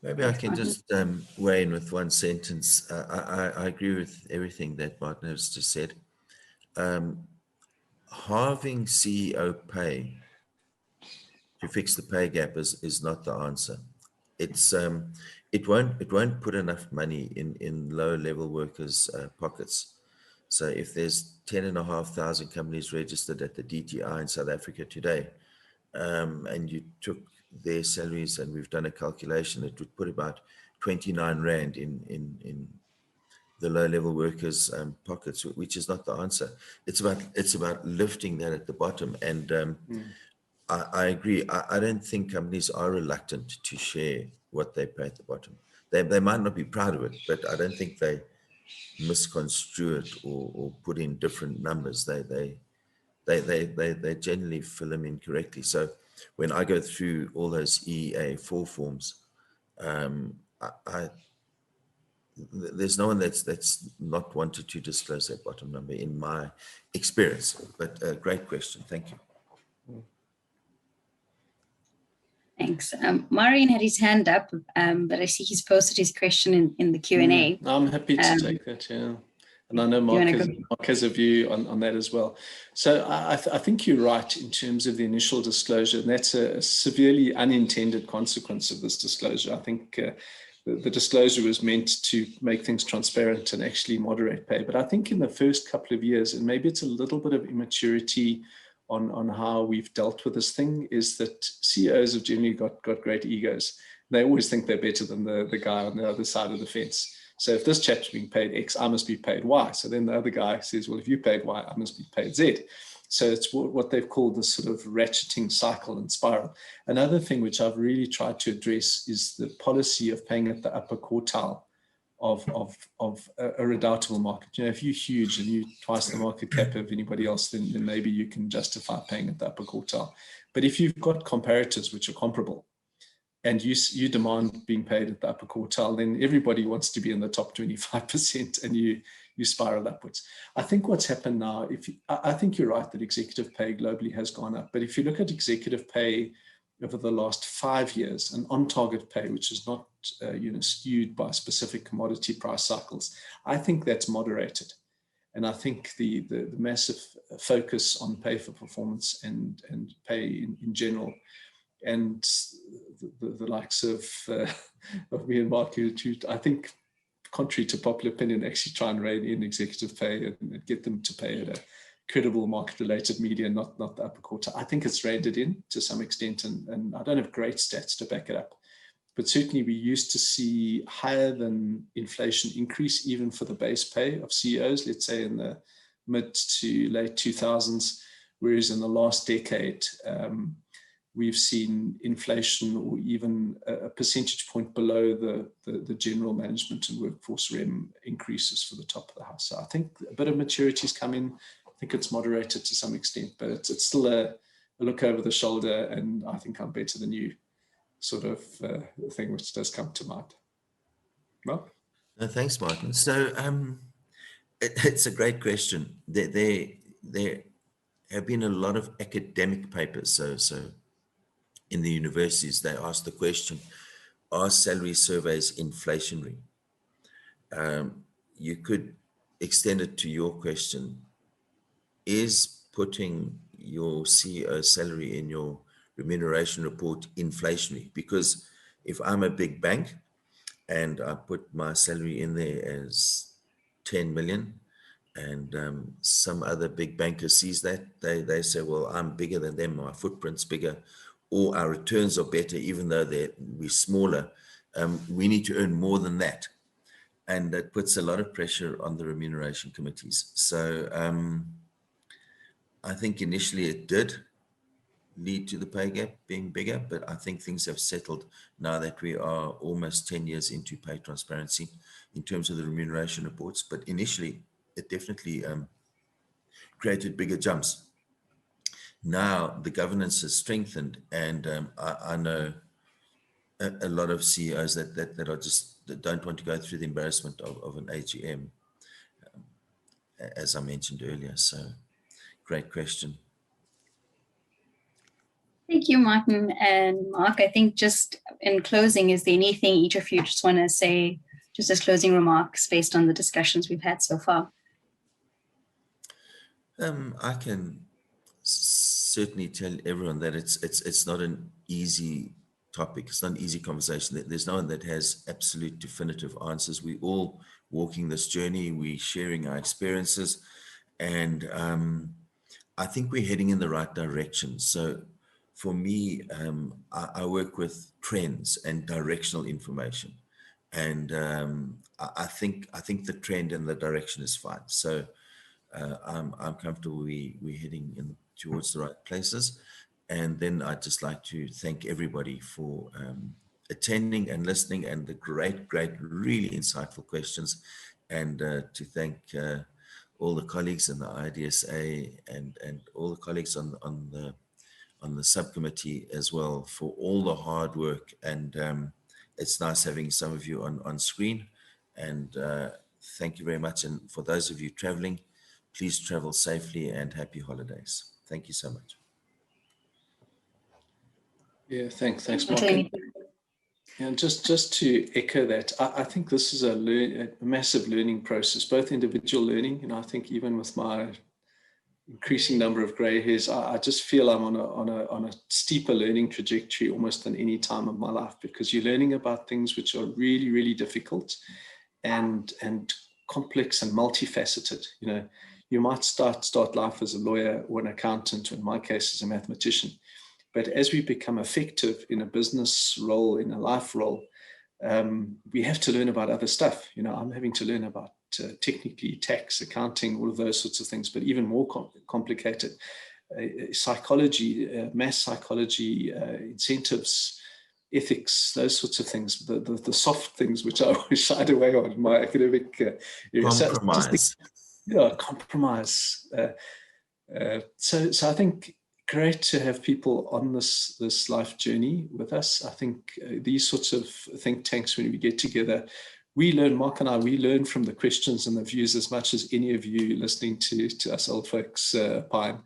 Maybe I can just weigh in with one sentence. I agree with everything that Martin has just said. Halving CEO pay to fix the pay gap is not the answer. It won't put enough money in low level workers' pockets. So if there's 10,500 companies registered at the DTI in South Africa today, and you took their salaries, and we've done a calculation, it would put about 29 Rand in the low level workers' pockets, which is not the answer. It's about lifting that at the bottom. And I agree. I don't think companies are reluctant to share what they pay at the bottom. They might not be proud of it, but I don't think they misconstrue it or put in different numbers. They generally fill them in correctly. So when I go through all those EEA4 forms, there's no one that's not wanted to disclose that bottom number in my experience. But a great question. Thank you. Thanks. Maureen had his hand up, but I see he's posted his question in the Q&A. I'm happy to take that, yeah. And I know Mark has a view on that as well. So I think you're right in terms of the initial disclosure, and that's a severely unintended consequence of this disclosure. I think the disclosure was meant to make things transparent and actually moderate pay. But I think in the first couple of years, and maybe it's a little bit of immaturity on how we've dealt with this thing, is that CEOs have generally got great egos. They always think they're better than the guy on the other side of the fence. So if this chap's being paid X, I must be paid Y. So then the other guy says, well, if you paid Y, I must be paid Z. So it's what they've called this sort of ratcheting cycle and spiral. Another thing which I've really tried to address is the policy of paying at the upper quartile of a redoubtable market. You know, if you're huge and you're twice the market cap of anybody else, then maybe you can justify paying at the upper quartile. But if you've got comparators which are comparable, and you demand being paid at the upper quartile, then everybody wants to be in the top 25%, and you spiral upwards. I think what's happened now, I think you're right that executive pay globally has gone up, but if you look at executive pay over the last 5 years, and on-target pay, which is not skewed by specific commodity price cycles, I think that's moderated. And I think the massive focus on pay for performance and pay in general, and the likes of me and Mark, I think, contrary to popular opinion, actually try and rein in executive pay and get them to pay at a credible market-related median, not the upper quarter. I think it's reined it in to some extent, and I don't have great stats to back it up. But certainly we used to see higher than inflation increase even for the base pay of CEOs, let's say in the mid to late 2000s, whereas in the last decade, we've seen inflation or even a percentage point below the general management and workforce REM increases for the top of the house. So I think a bit of maturity has come in. I think it's moderated to some extent, but it's still a look over the shoulder, and I think I'm better than you sort of thing, which does come to mind. Well, no, thanks, Martin. So it's a great question. There have been a lot of academic papers. So in the universities, they ask the question, are salary surveys inflationary? You could extend it to your question. Is putting your CEO salary in your remuneration report inflationary? Because if I'm a big bank and I put my salary in there as 10 million, and some other big banker sees that, they say, well, I'm bigger than them, my footprint's bigger, or our returns are better, even though we're smaller, we need to earn more than that. and that puts a lot of pressure on the remuneration committees. So I think initially it did lead to the pay gap being bigger, but I think things have settled now that we are almost 10 years into pay transparency in terms of the remuneration reports. But initially, it definitely created bigger jumps. Now the governance has strengthened, and I know a lot of CEOs that are just that don't want to go through the embarrassment of an AGM, as I mentioned earlier. So, great question. Thank you, Martin and Mark. I think just in closing, is there anything each of you just want to say, just as closing remarks based on the discussions we've had so far? I can certainly tell everyone that it's not an easy topic. It's not an easy conversation. There's no one that has absolute definitive answers. We're all walking this journey. We're sharing our experiences, and I think we're heading in the right direction. So for me, I work with trends and directional information, and I think the trend and the direction is fine. So I'm comfortable we're heading in towards the right places. And then I'd just like to thank everybody for attending and listening, and the great, really insightful questions, and to thank all the colleagues in the IDSA and all the colleagues on the subcommittee as well for all the hard work. And it's nice having some of you on screen, and thank you very much. And for those of you traveling, please travel safely and happy holidays. Thank you so much. Yeah, thanks, Mark. And just to echo that, I think this is a massive learning process, both individual learning, and I think even with my increasing number of grey hairs, I just feel I'm on a steeper learning trajectory almost than any time of my life, because you're learning about things which are really, really difficult and complex and multifaceted. You know, you might start life as a lawyer or an accountant, or in my case as a mathematician. But as we become effective in a business role, in a life role, we have to learn about other stuff. You know, I'm having to learn about technically tax, accounting, all of those sorts of things, but even more complicated, psychology, mass psychology, incentives, ethics, those sorts of things, the soft things which I always shied away on in my academic area. Compromise. Compromise. So I think great to have people on this life journey with us. I think these sorts of think tanks, when we get together, we learn, Mark and I, we learn from the questions and the views as much as any of you listening to us old folks pine.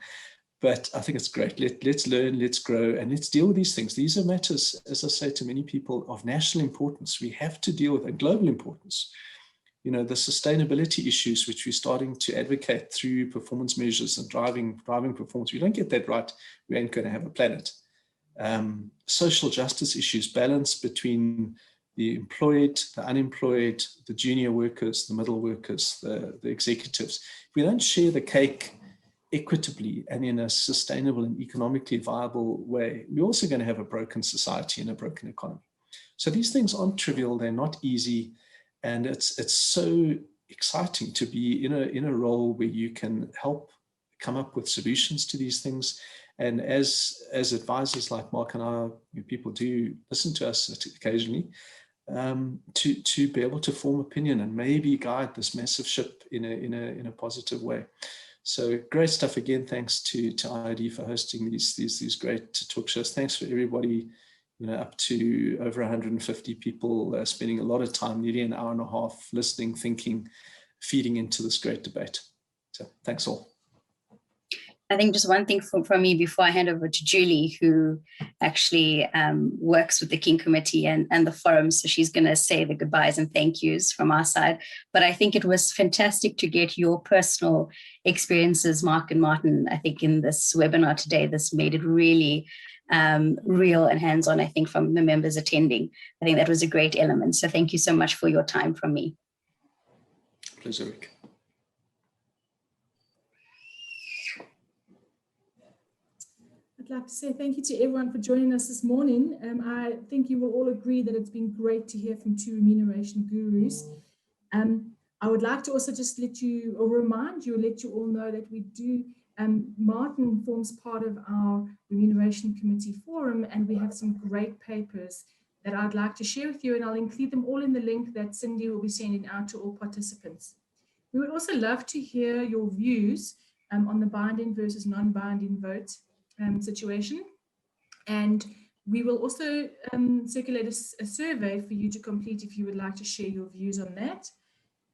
But I think it's great. Let's learn, let's grow, and let's deal with these things. These are matters, as I say to many people, of national importance. We have to deal with, and global importance. You know, the sustainability issues, which we're starting to advocate through performance measures and driving performance. We don't get that right, we ain't going to have a planet. Social justice issues, balance between the employed, the unemployed, the junior workers, the middle workers, the executives. If we don't share the cake equitably and in a sustainable and economically viable way, we're also going to have a broken society and a broken economy. So these things aren't trivial, they're not easy. And it's so exciting to be in a role where you can help come up with solutions to these things. And as advisors like Mark and I, people do listen to us occasionally, to be able to form opinion and maybe guide this massive ship in a positive way. So great stuff again. Thanks to IID for hosting these great talk shows. Thanks for everybody. You know, up to over 150 people spending a lot of time, nearly an hour and a half, listening, thinking, feeding into this great debate. So thanks all. I think just one thing from me before I hand over to Julie, who actually works with the King Committee and the forum. So she's going to say the goodbyes and thank yous from our side. But I think it was fantastic to get your personal experiences, Mark and Martin. I think in this webinar today, this made it really real and hands-on, I think, from the members attending. I think that was a great element. So thank you so much for your time from me. Pleasure, Rick. I'd like to say thank you to everyone for joining us this morning. I think you will all agree that it's been great to hear from two remuneration gurus. I would like to also just let you all know that we do, Martin forms part of our Remuneration Committee Forum, and we have some great papers that I'd like to share with you, and I'll include them all in the link that Cindy will be sending out to all participants. We would also love to hear your views on the binding versus non-binding vote situation. And we will also circulate a survey for you to complete if you would like to share your views on that.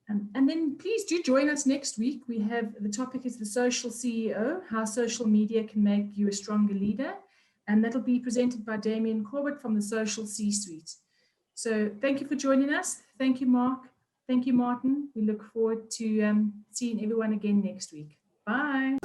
And then please do join us next week. The topic is the social CEO, how social media can make you a stronger leader. And that'll be presented by Damien Corbett from the Social C-Suite. So thank you for joining us. Thank you, Mark. Thank you, Martin. We look forward to seeing everyone again next week. Bye.